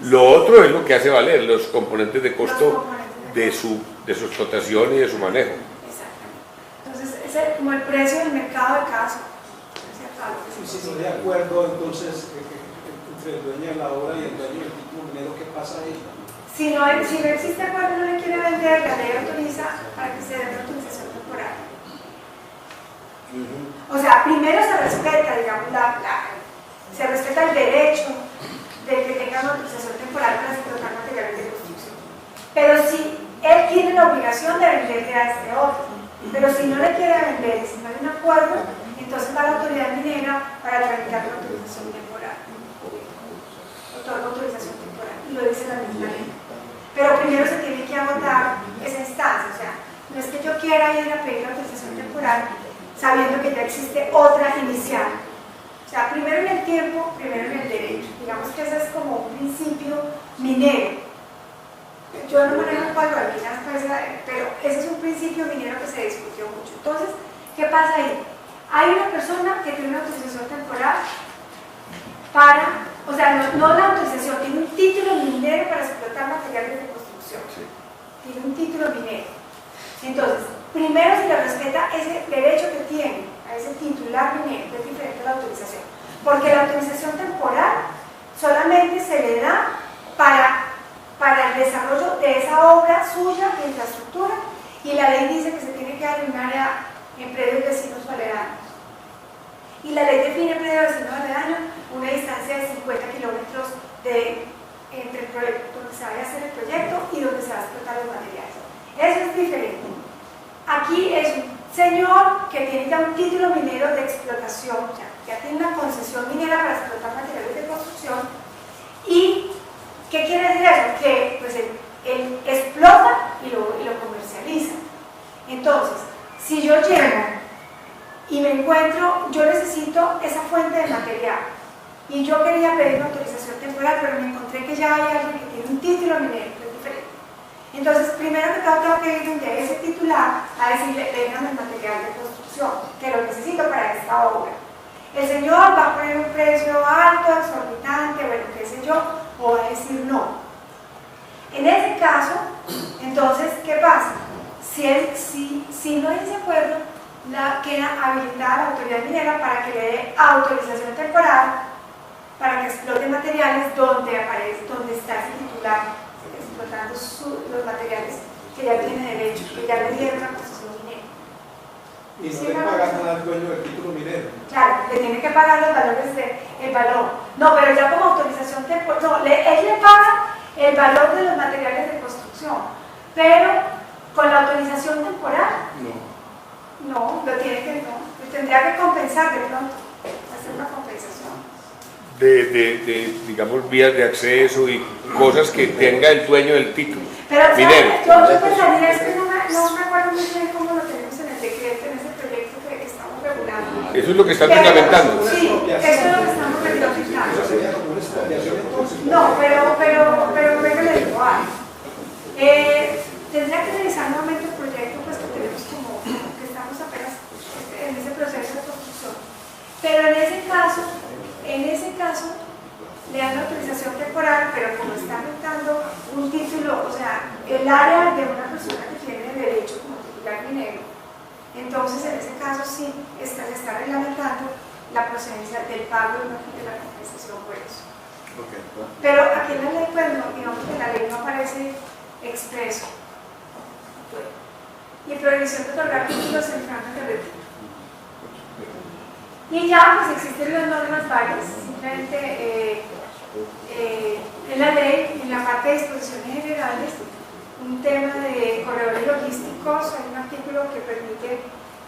Lo otro es lo que hace valer los componentes de costo de su explotación y de su manejo. Exactamente. Entonces, ese es como el precio del mercado de cada zona. Y si no de acuerdo, entonces, entre el dueño de la obra y el dueño del título minero, ¿qué pasa ahí? Si no existe acuerdo, no le quiere vender, la ley autoriza para que se dé la autorización temporal. O sea, primero se respeta, digamos, se respeta el derecho de que tenga una autorización temporal para explotar materiales de construcción. Pero si él tiene la obligación de venderle a este otro, pero si no le quiere vender, si no hay un acuerdo, entonces va a la autoridad minera para tramitar la autorización temporal. Otorga autorización temporal, y lo dice la misma ley. Pero primero se tiene que agotar esa instancia, o sea, no es que yo quiera ir a pedir la autorización temporal sabiendo que ya existe otra inicial. O sea, primero en el tiempo, primero en el derecho. Digamos que ese es como un principio minero. Yo no manejo cuadro de minas, pero ese es un principio minero que se discutió mucho. Entonces, ¿qué pasa ahí? Hay una persona que tiene una autorización temporal para, o sea, no la autorización, tiene un título minero para explotar materiales de construcción. Tiene un título minero. Entonces, primero se le respeta ese derecho que tiene a ese titular minero, que es diferente a la autorización. Porque la autorización temporal solamente se le da para el desarrollo de esa obra suya de infraestructura, y la ley dice que se tiene que dar en un área en predios vecinos o aledaños. Y la ley define predio vecino o aledaño una distancia de 50 kilómetros entre el proyecto, donde se vaya a hacer el proyecto y donde se va a explotar los materiales. Eso es diferente. Aquí es un señor que tiene ya un título minero de explotación, ya tiene una concesión minera para explotar materiales de construcción. ¿Y qué quiere decir eso? Que pues, él explota y lo comercializa. Entonces, si yo llego y me encuentro, yo necesito esa fuente de material y yo quería pedir una autorización temporal, pero me encontré que ya hay alguien que tiene un título minero, que es diferente. Entonces, primero que todo tengo que ir donde ese titular a decirle, déjame el material de construcción, que lo necesito para esta obra. El señor va a poner un precio alto, exorbitante, bueno, qué sé yo, o va a decir no. En ese caso, entonces, ¿qué pasa? Si no hay ese acuerdo, queda habilitada la autoridad minera para que le dé autorización temporal para que explote materiales donde está ese titular explotando los materiales que ya tiene derecho, que ya le dieron la concesión minera. Y no le pagan nada al dueño del título minero. Claro, le tiene que pagar los valores del valor. No, pero ya como autorización temporal, no, él le paga el valor de los materiales de construcción, pero con la autorización temporal, no, lo tendría que compensar de pronto, hacer una compensación. Digamos, vías de acceso y cosas que tenga el dueño del título. Pero minero. yo pensaría, es que no me acuerdo muy bien cómo lo tenemos en el decreto, en ese proyecto que estamos regulando. Eso es lo que están reglamentando. Sí, eso es lo que estamos reglamentando. Eso sería como una expropiación entonces. No, pero venga, le digo algo. Tendría que revisar nuevamente el proyecto, pues que tenemos como que estamos apenas en ese proceso de construcción. Pero en ese caso, le dan la autorización temporal, pero como está afectando un título, o sea, el área de una persona que tiene derecho como titular minero, entonces en ese caso sí se está reglamentando la procedencia del pago de la compensación por eso. Okay. Pero aquí en la ley, pues no, digamos que la ley no aparece expreso. Y prohibición de otorgar títulos en franja de retiro. Y ya pues existen las normas varias, simplemente en la ley, en la parte de disposiciones generales, un tema de corredores logísticos, hay un artículo que permite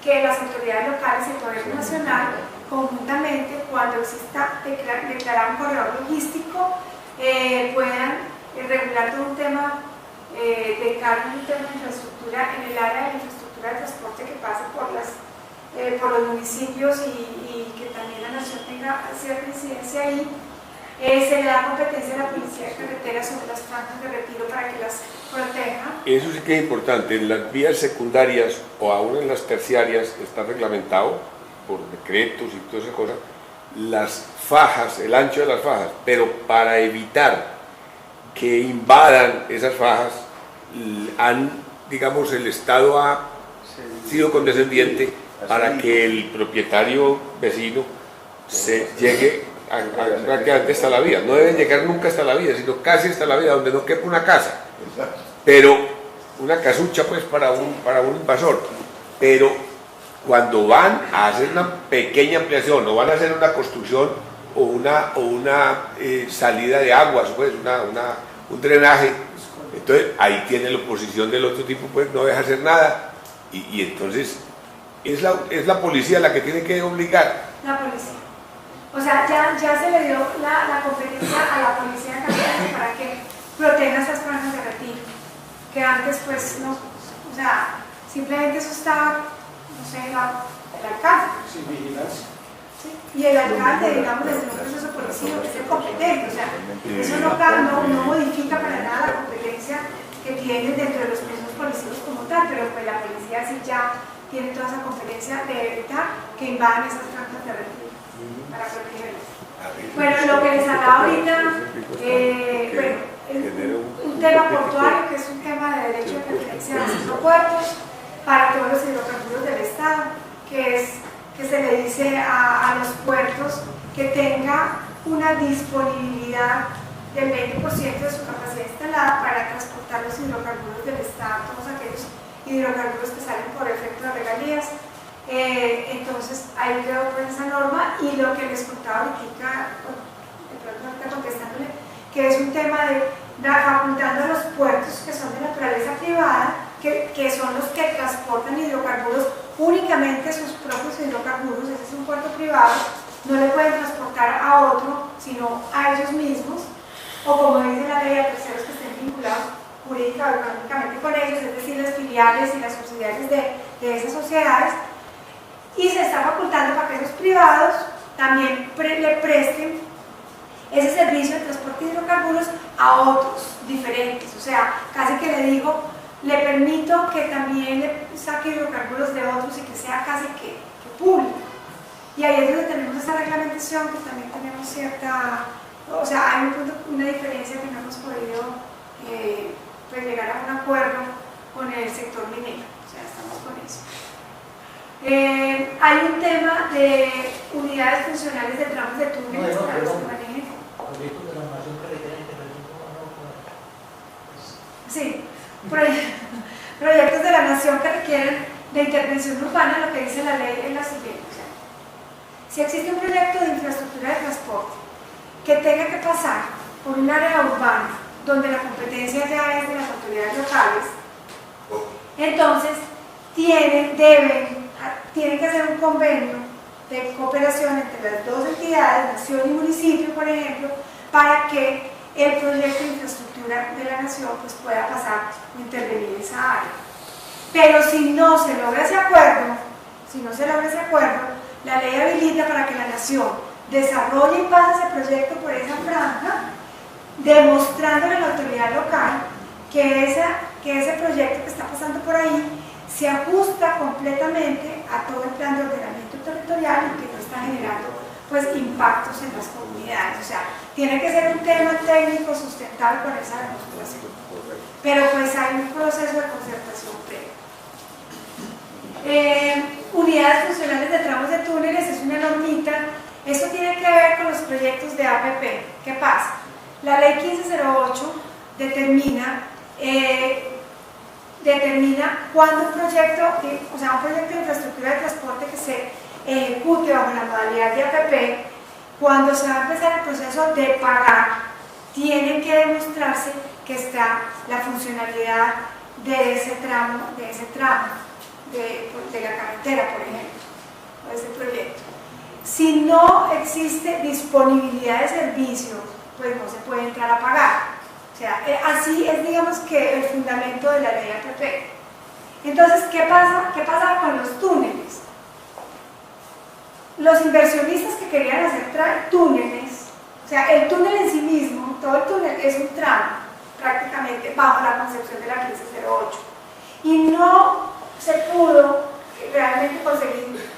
que las autoridades locales y el gobierno nacional conjuntamente, cuando exista declarar un corredor logístico, puedan regular todo un tema de carga, un tema de infraestructura en el área de infraestructura de transporte que pase por los municipios y que también la nación tenga cierta incidencia ahí. Se le da competencia a la policía de carretera sobre las franjas de retiro para que las proteja. Eso sí que es importante. En las vías secundarias o aún en las terciarias está reglamentado por decretos y toda esa cosa, las fajas, el ancho de las fajas, pero para evitar que invadan esas fajas, digamos, el Estado ha sido condescendiente para que el propietario vecino se llegue prácticamente hasta la vía. No deben llegar nunca hasta la vía, sino casi hasta la vía, donde no quepa una casa. Pero una casucha pues para un invasor. Pero cuando van a hacer una pequeña ampliación o van a hacer una construcción o una salida de aguas, pues un drenaje, entonces ahí tiene la oposición del otro tipo, pues no deja hacer nada. Y entonces es la policía la que tiene que obligar. La policía. O sea, ya se le dio la competencia a la policía de carretera para que proteja esas franjas de retiro, que antes pues no, o sea, simplemente eso estaba, no sé, el alcalde. Sin vigilancia. ¿Sí? Y el alcalde, digamos, desde un proceso policivo que es el competente, o sea, eso no modifica para nada la competencia que tienen dentro de los procesos policivos como tal, pero pues la policía sí ya tiene toda esa competencia de evitar que invadan esas franjas de retiro para protegerlas. Bueno, lo que les hablaba ahorita, un tema portuario, que es un tema de derecho de pertenencia a los hidropuertos para todos los hidrocarburos del Estado, que se le dice a los puertos que tenga una disponibilidad del 20% de su capacidad instalada para transportar los hidrocarburos del Estado, todos aquellos hidrocarburos que salen por efecto de regalías. Entonces ahí quedó pues esa norma, y lo que les contaba ahorita, contestándole, que es un tema de facultando a los puertos que son de naturaleza privada, que son los que transportan hidrocarburos, únicamente sus propios hidrocarburos. Ese es un puerto privado, no le pueden transportar a otro, sino a ellos mismos, o como dice la ley, a terceros que estén vinculados jurídica o económicamente con ellos, es decir, las filiales y las subsidiarias de esas sociedades. Y se está facultando para que esos privados también le presten ese servicio de transporte de hidrocarburos a otros diferentes. O sea, casi que le digo, le permito que también le saque hidrocarburos de otros y que sea casi que público. Y ahí es donde tenemos esa reglamentación, que también tenemos cierta, o sea, hay una diferencia que no hemos podido pues llegar a un acuerdo con el sector minero. O sea, estamos con eso. Hay un tema de unidades funcionales de tramos de túneles para los que manejen. Sí, proyectos de la nación que requieren de intervención urbana. Lo que dice la ley es la siguiente: o sea, si existe un proyecto de infraestructura de transporte que tenga que pasar por un área urbana donde la competencia ya es de las autoridades locales, entonces tienen que hacer un convenio de cooperación entre las dos entidades, nación y municipio, por ejemplo, para que el proyecto de infraestructura de la nación pues pueda pasar o intervenir esa área. Pero si no se logra ese acuerdo, la ley habilita para que la nación desarrolle y pase ese proyecto por esa franja, demostrándole a la autoridad local que ese proyecto que está pasando por ahí se ajusta completamente a todo el plan de ordenamiento territorial y que no está generando pues impactos en las comunidades. O sea, tiene que ser un tema técnico sustentable para esa demostración. Pero pues hay un proceso de concertación previo. Unidades funcionales de tramos de túneles es una normita. Esto tiene que ver con los proyectos de APP. ¿Qué pasa? La ley 1508 determina cuando un proyecto de infraestructura de transporte que se ejecute bajo la modalidad de APP, cuando se va a empezar el proceso de pagar, tienen que demostrarse que está la funcionalidad de ese tramo de la carretera, por ejemplo, de ese proyecto. Si no existe disponibilidad de servicios, pues no se puede entrar a pagar. O sea, así es, digamos, que el fundamento de la ley APP. Entonces, ¿qué pasa con los túneles? Los inversionistas que querían hacer túneles, o sea, el túnel en sí mismo, todo el túnel es un tramo, prácticamente, bajo la concepción de la 1508. Y no se pudo realmente conseguir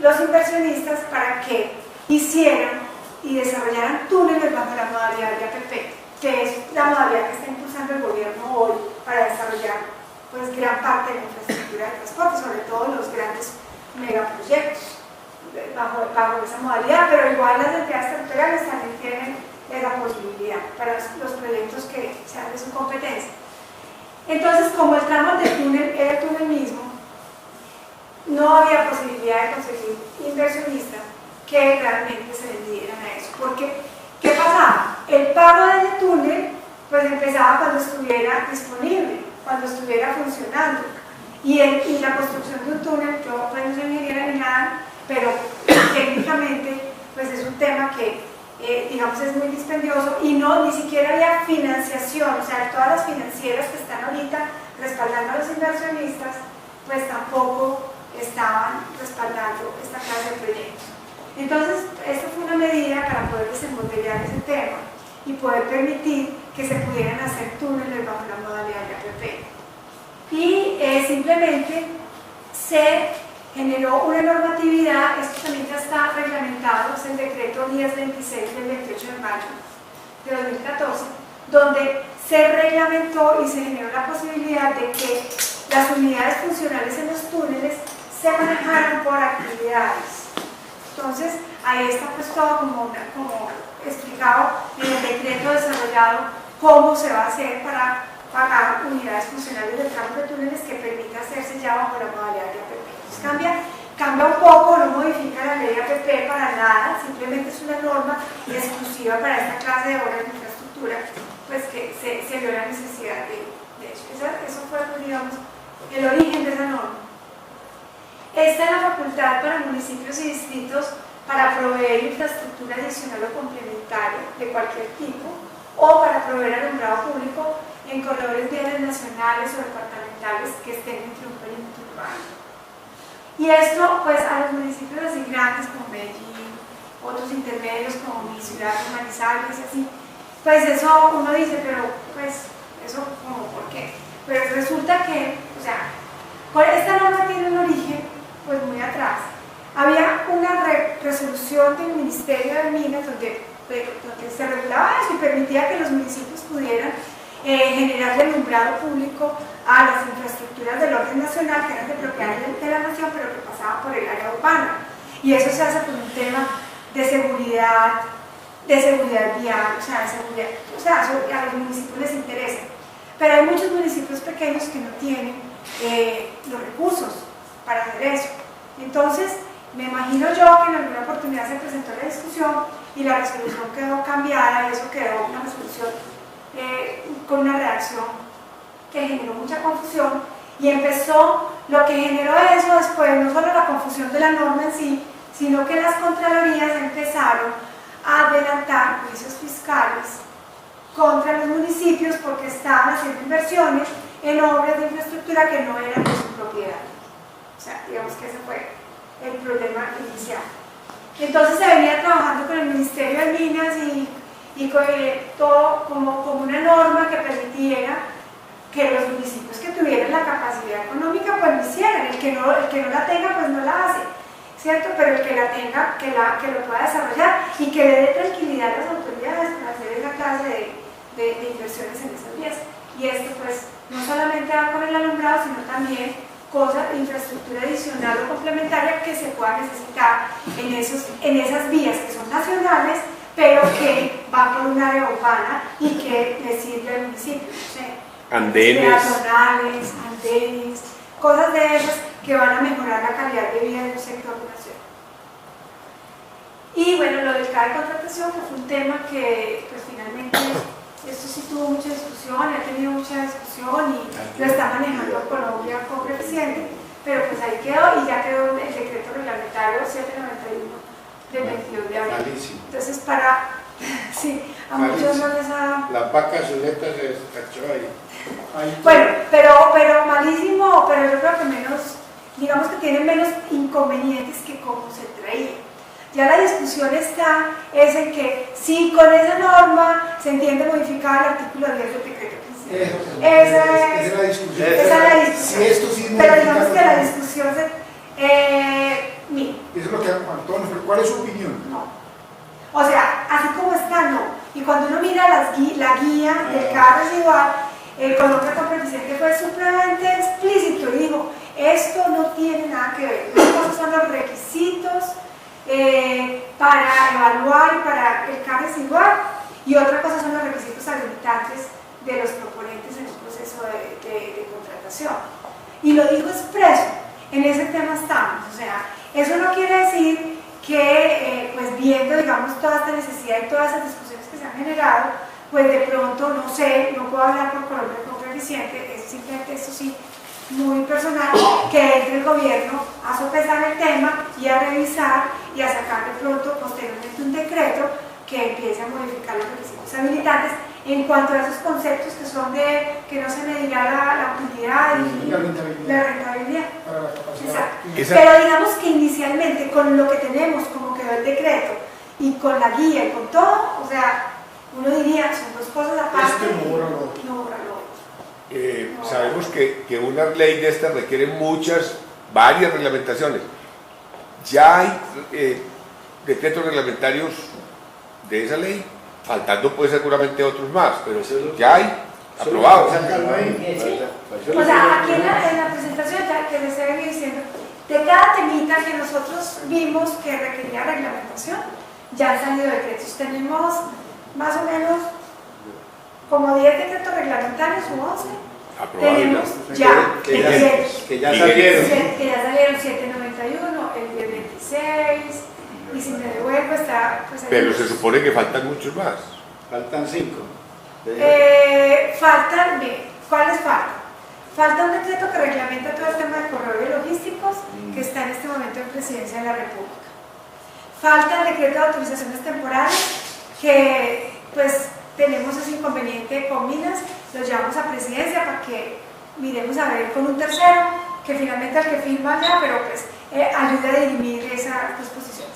los inversionistas para que hicieran y desarrollaran túneles bajo la modalidad de APP, que es la modalidad que está impulsando el gobierno hoy para desarrollar pues gran parte de la infraestructura de transporte, sobre todo los grandes megaproyectos bajo esa modalidad, pero igual las entidades territoriales también tienen esa posibilidad para los proyectos que sean de su competencia. Entonces, como el tramo del túnel era el túnel mismo, no había posibilidad de conseguir inversionistas que realmente se vendieran a eso, porque ¿qué pasaba? El pago del túnel pues empezaba cuando estuviera disponible, cuando estuviera funcionando, y la construcción de un túnel, yo pues no soy ingeniera ni nada, pero técnicamente pues es un tema que digamos es muy dispendioso y ni siquiera había financiación, o sea, todas las financieras que están ahorita respaldando a los inversionistas pues tampoco estaban respaldando esta clase de proyectos. Entonces, esta fue una medida para poder desembotellar ese tema y poder permitir que se pudieran hacer túneles bajo la modalidad de APP. Y simplemente se generó una normatividad, esto también ya está reglamentado, es el decreto 1026 del 28 de mayo de 2014, donde se reglamentó y se generó la posibilidad de que las unidades funcionales en los túneles se manejaran por actividades. Entonces, ahí está pues todo como explicado en el decreto desarrollado cómo se va a hacer para pagar unidades funcionales de tramos de túneles que permita hacerse ya bajo la modalidad de APP. Entonces cambia un poco, no modifica la ley APP para nada, simplemente es una norma exclusiva para esta clase de obras de infraestructura, pues que se vio la necesidad de eso. Eso fue, pues, digamos, el origen de esa norma. Esta es la facultad para municipios y distritos para proveer infraestructura adicional o complementaria de cualquier tipo o para proveer alumbrado público en corredores viales nacionales o departamentales que estén entre un perímetro urbano. Y esto, pues, a los municipios así grandes como Medellín, otros intermedios como mi ciudad, Manizales y así, pues eso uno dice, pero pues, eso como, ¿por qué? Pero resulta que, o sea, esta norma tiene un origen pues muy atrás. Había una resolución del Ministerio de Minas donde se regulaba eso y permitía que los municipios pudieran generar alumbrado público a las infraestructuras del orden nacional que eran de propiedad de la nación, pero que pasaban por el área urbana. Y eso se hace por un tema de seguridad vial, o sea, a los municipios les interesa. Pero hay muchos municipios pequeños que no tienen los recursos para hacer eso. Entonces, me imagino yo que en alguna oportunidad se presentó la discusión y la resolución quedó cambiada y eso quedó una resolución con una redacción que generó mucha confusión y empezó, lo que generó eso después, no solo la confusión de la norma en sí, sino que las contralorías empezaron a adelantar juicios fiscales contra los municipios porque estaban haciendo inversiones en obras de infraestructura que no eran de su propiedad. O sea, digamos que ese fue el problema inicial. Entonces se venía trabajando con el Ministerio de Minas y con todo como una norma que permitiera que los municipios que tuvieran la capacidad económica pues lo hicieran, el que no la tenga pues no la hace, ¿cierto? Pero el que la tenga, que lo pueda desarrollar y que le dé tranquilidad a las autoridades para hacer esa clase de inversiones en esas vías. Y esto pues no solamente va con el alumbrado, sino también cosas de infraestructura adicional o complementaria que se pueda necesitar en esas vías que son nacionales, pero que van por un área urbana y que le sirve al municipio. Andenes. Peatonales, andenes, cosas de esas que van a mejorar la calidad de vida de un sector nacional. Y bueno, lo del CAE de contratación, que fue un tema que pues finalmente esto sí tuvo mucha discusión, ha tenido mucha discusión y lo está manejando Colombia con presidente, pero pues ahí quedó y ya quedó el decreto reglamentario 791 del 22 de abril. Malísimo. Entonces sí, a muchos no les ha... La vaca Zuleta se descachó ahí. Bueno, pero malísimo, pero yo creo que menos, digamos que tiene menos inconvenientes que como se traía. Ya la discusión es en que si con esa norma se entiende modificar el artículo 10 del decreto principal. Esa es la discusión. Si esto sí pero digamos que la discusión mira. Eso es lo que Antonio, ¿cuál es su opinión? No. O sea, así como está, no. Y cuando uno mira la guía del CAE residual, el Colombia con presidente fue supremamente explícito y dijo, esto no tiene nada que ver. Una cosa son los requisitos para evaluar y para el CAE residual y otra cosa son los requisitos habilitantes de los proponentes en un proceso de contratación. Y lo dijo expreso, en ese tema estamos. O sea, eso no quiere decir que, pues viendo, digamos, toda esta necesidad y todas esas discusiones que se han generado, pues de pronto, no sé, no puedo hablar por Colombia como eficiente, es simplemente esto sí, muy personal, que entre el gobierno a sopesar el tema y a revisar y a sacar de pronto posteriormente un decreto que empiece a modificar los requisitos habilitantes en cuanto a esos conceptos que son de que no se medirá la utilidad y la rentabilidad. Para la capacidad. Pero digamos que inicialmente con lo que tenemos como quedó el decreto y con la guía y con todo, o sea, uno diría, son dos cosas aparte. Esto no borra lo otro. No borra lo otro. Sabemos que una ley de esta requiere varias reglamentaciones. Ya hay decretos reglamentarios de esa ley, faltando pues seguramente otros más, pero ya hay aprobados. Sácalo ahí. O sea, aquí en la presentación ya que les estoy diciendo, de cada temita que nosotros vimos que requería reglamentación, ya han salido decretos. Tenemos más o menos como 10 decretos reglamentarios u 11. Tenemos ya que ya salieron. Que ya salieron 791, el 1026, y si me devuelvo está... Pues, pero se supone que faltan muchos más. Faltan 5. ¿Cuáles faltan? Falta un decreto que reglamenta todo el tema de corredores logísticos que está en este momento en Presidencia de la República. Falta el decreto de autorizaciones temporales que pues tenemos ese inconveniente con Minas, lo llevamos a Presidencia para que miremos a ver con un tercero que finalmente al que firma ya, pero pues ayuda a dirimir esas disposiciones.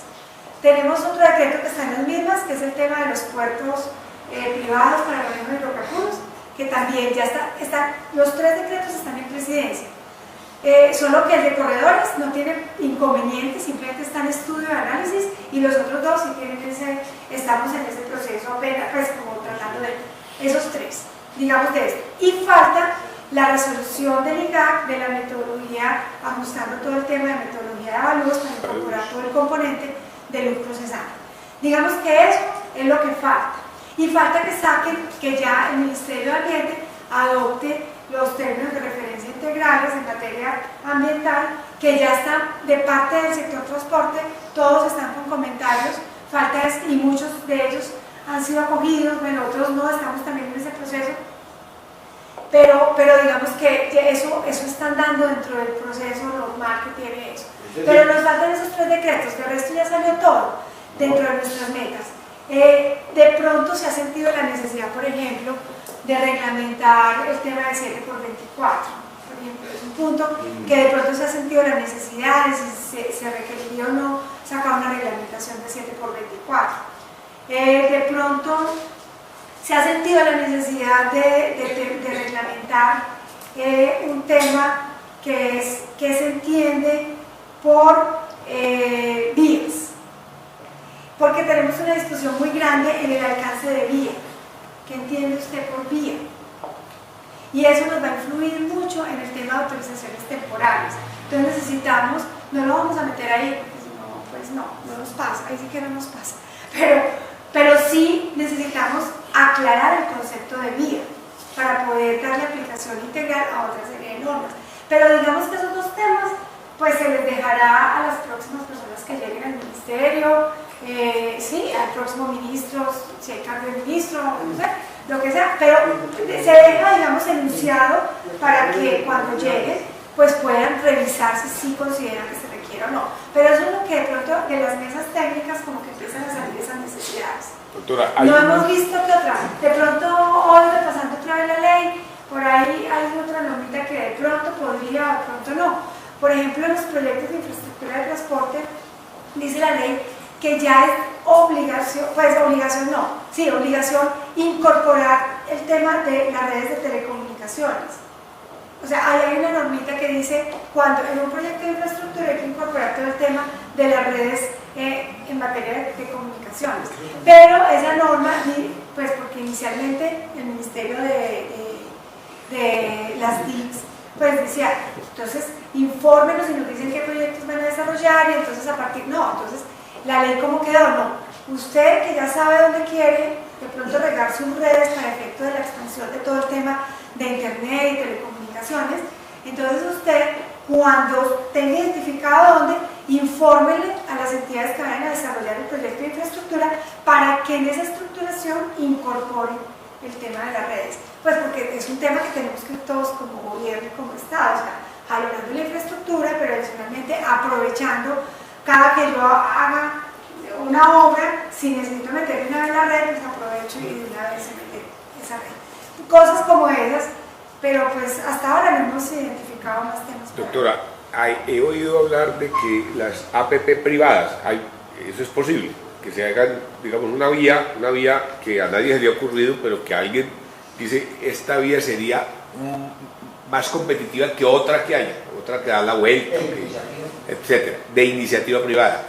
Tenemos otro decreto que está en las mismas, que es el tema de los puertos privados para el manejo de hidrocarburos, que también ya está, los 3 decretos están en Presidencia. Solo que el de corredores no tiene inconvenientes, simplemente está en estudio de análisis, y los otros 2 sí tienen estamos en ese proceso apenas, pues como tratando de esos 3, digamos de esto. Y falta la resolución del IGAC de la metodología, ajustando todo el tema de metodología de avalúos para incorporar todo el componente de lucro cesante. Digamos que eso es lo que falta. Y falta que saquen, que ya el Ministerio de Ambiente adopte los términos de referencia integrales en materia ambiental, que ya están de parte del sector transporte, todos están con comentarios, y muchos de ellos han sido acogidos, bueno, otros no, estamos también en ese proceso, pero digamos que eso están dando dentro del proceso normal que tiene eso. Pero nos faltan esos 3 decretos, de resto ya salió todo dentro de nuestras metas. De pronto se ha sentido la necesidad, por ejemplo, de reglamentar el tema de 7x24. Por ejemplo, es un punto que de pronto se ha sentido la necesidad de si se requeriría o no sacar una reglamentación de 7x24. De pronto se ha sentido la necesidad de reglamentar un tema que se entiende por vías, porque tenemos una discusión muy grande en el alcance de vía. ¿Qué entiende usted por vía? Y eso nos va a influir mucho en el tema de autorizaciones temporales. Entonces necesitamos, no lo vamos a meter ahí, porque si no, pues no nos pasa, ahí sí que no nos pasa. Pero sí necesitamos aclarar el concepto de vía para poder darle aplicación integral a otra serie de normas. Pero digamos que esos 2 temas, pues se les dejará a las próximas personas que lleguen al ministerio, sí, al próximo ministro, si hay cambio de ministro, no sé, lo que sea, pero se deja, digamos, enunciado para que cuando lleguen, pues puedan revisar si consideran que se requiere o no. Pero eso es lo que de pronto de las mesas técnicas como que empiezan a salir esas necesidades. Doctora, No hemos visto que otra, de pronto hoy repasando otra vez la ley, por ahí hay otra normita que de pronto podría o de pronto no. Por ejemplo, en los proyectos de infraestructura de transporte, dice la ley que ya es obligación, pues obligación no, sí, obligación incorporar el tema de las redes de telecomunicaciones. O sea, ahí hay una normita que dice, cuando en un proyecto de infraestructura hay que incorporar todo el tema de las redes en materia de comunicaciones. Pero esa norma, pues porque inicialmente el Ministerio de las TICs, pues decía, entonces infórmenos y nos dicen qué proyectos van a desarrollar y entonces a partir, no, entonces la ley cómo quedó, no, usted que ya sabe dónde quiere de pronto regar sus redes para efecto de la expansión de todo el tema de internet y telecomunicaciones, entonces usted cuando tenga identificado dónde, infórmele a las entidades que vayan a desarrollar el proyecto de infraestructura para que en esa estructuración incorporen el tema de las redes. Pues porque es un tema que tenemos que todos como gobierno y como Estado, o sea, valorando la infraestructura, pero adicionalmente aprovechando cada que yo haga una obra, si necesito meter una vez la red, pues aprovecho y de una vez se mete esa red. Cosas como esas, pero pues hasta ahora no hemos identificado más temas. Doctora, he oído hablar de que las APP privadas, eso es posible, que se hagan, digamos, una vía que a nadie se le ha ocurrido, pero que alguien dice, esta vía sería más competitiva que otra que haya, otra que da la vuelta, etcétera, de iniciativa privada.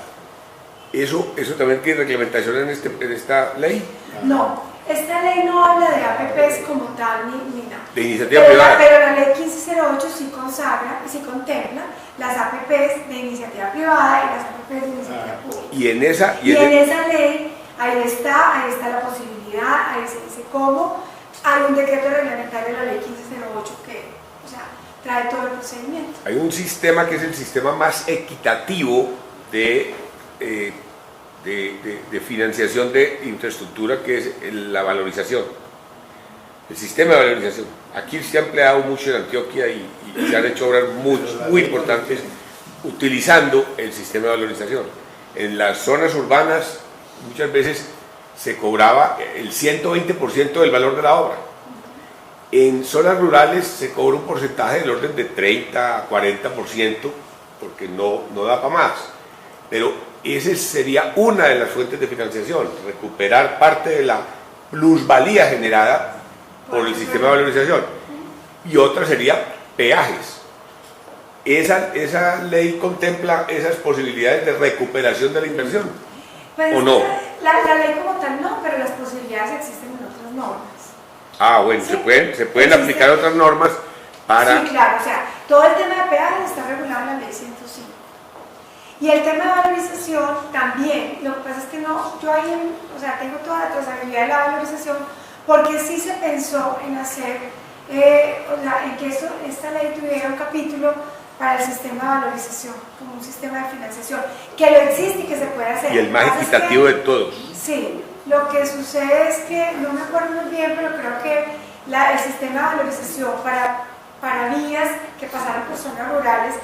¿Eso también tiene reglamentación en esta ley? No, esta ley no habla de APPs como tal, ni nada. De iniciativa privada. Pero la ley 1508 sí consagra y sí contempla las APPs de iniciativa privada y las APPs de iniciativa pública. Y en esa ley, ahí está la posibilidad, ahí se dice cómo. Hay un decreto reglamentario de la ley 1508 que, o sea, trae todo el procedimiento. Hay un sistema que es el sistema más equitativo de financiación de infraestructura, que es la valorización, el sistema de valorización. Aquí se ha empleado mucho en Antioquia y se han hecho obras muy importantes utilizando el sistema de valorización. En las zonas urbanas muchas veces se cobraba el 120% del valor de la obra. En zonas rurales se cobra un porcentaje del orden de 30 a 40%, porque no da para más. Pero esa sería una de las fuentes de financiación, recuperar parte de la plusvalía generada por el sistema de valorización. Y otra sería peajes. ¿Esa ley contempla esas posibilidades de recuperación de la inversión? Pues ¿O no? La ley como tal no, pero las posibilidades existen en otras normas. Ah, bueno, ¿Sí? se pueden aplicar otras normas para... Sí, claro, o sea, todo el tema de peajes está regulado en la ley 105. Y el tema de valorización también, lo que pasa es que no, yo ahí, o sea, tengo toda la trazabilidad de la valorización, porque sí se pensó en hacer, o sea, en que esta ley tuviera un capítulo para el sistema de valorización, como un sistema de financiación, que lo existe y que se puede hacer. Y el más equitativo de todos. Sí, lo que sucede es que, no me acuerdo muy bien, pero creo que el sistema de valorización para vías que pasaron por zonas rurales,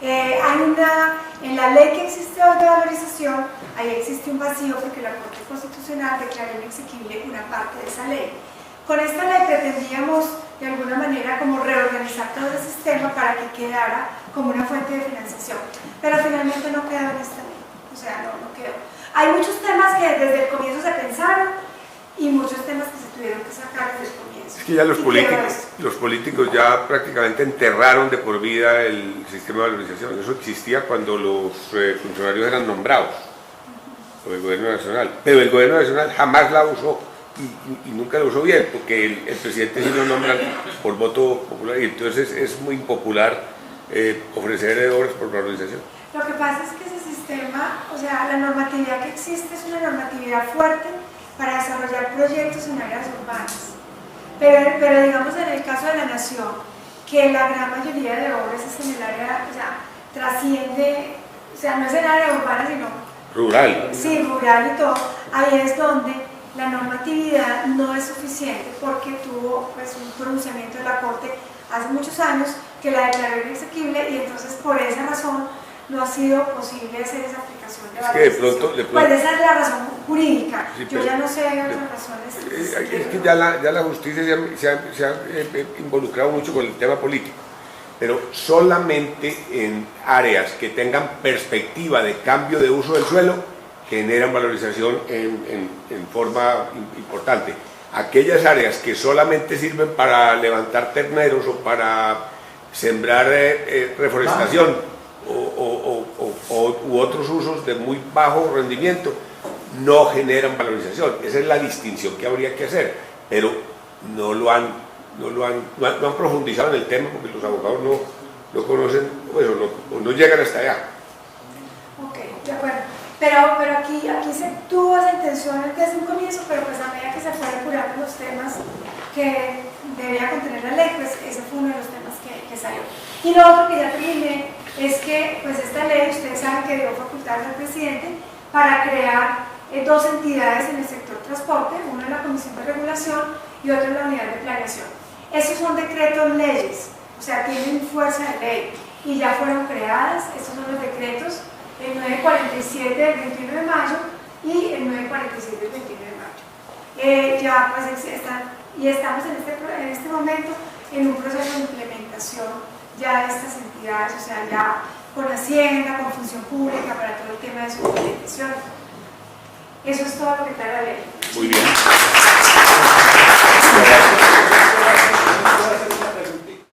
en la ley que existe hoy de valorización, ahí existe un vacío porque la Corte Constitucional declaró inexequible una parte de esa ley. Con esta ley pretendíamos de alguna manera como reorganizar todo el sistema para que quedara como una fuente de financiación, pero finalmente no quedó en esta ley, o sea, no quedó. Hay muchos temas que desde el comienzo se pensaron y muchos temas que se tuvieron que sacar desde el comienzo. Es que ya los políticos ya prácticamente enterraron de por vida el sistema de valorización. Eso existía cuando los funcionarios eran nombrados por el gobierno nacional, pero el gobierno nacional jamás la usó y nunca la usó bien, porque el presidente sí lo nombra por voto popular y entonces es muy impopular ofrecer obras por valorización. Lo que pasa es que ese sistema, o sea, la normatividad que existe es una normatividad fuerte para desarrollar proyectos en áreas urbanas. Pero digamos en el caso de la Nación, que la gran mayoría de obras es en el área, o sea, trasciende, o sea, no es en área urbana, sino rural. Sí, rural y todo, ahí es donde la normatividad no es suficiente porque tuvo pues, un pronunciamiento de la Corte hace muchos años que la declaró inexequible y entonces por esa razón no ha sido posible hacer esa aplicación de Es que de pronto, Pues esa es la razón jurídica, Sí, yo pero- ya no sé otras razones. Es que ya la justicia se ha involucrado mucho con el tema político, pero solamente en áreas que tengan perspectiva de cambio de uso del suelo generan valorización en forma importante. Aquellas áreas que solamente sirven para levantar terneros o para sembrar reforestación u otros usos de muy bajo rendimiento no generan valorización. Esa es la distinción que habría que hacer, pero no han profundizado en el tema porque los abogados no conocen, bueno, no llegan hasta allá. Ok, de acuerdo. Pero aquí se tuvo esa intención desde un comienzo, pero pues a medida que se fue depurando los temas que debía contener la ley, pues ese fue uno de los temas que salió. Y lo otro que ya terminé es que pues esta ley, ustedes saben que dio facultades al presidente para crear dos entidades en el sector transporte, una es la Comisión de Regulación y otra es la Unidad de Planeación. Estos son decretos leyes, o sea, tienen fuerza de ley y ya fueron creadas. Estos son los decretos, el 947 del 21 de mayo y el 947 del 21 de mayo. Ya pues estamos en este momento en un proceso de implementación ya de estas entidades, o sea, ya con Hacienda, con Función Pública para todo el tema de su implementación. Eso es todo lo que trae la ley. Muy bien.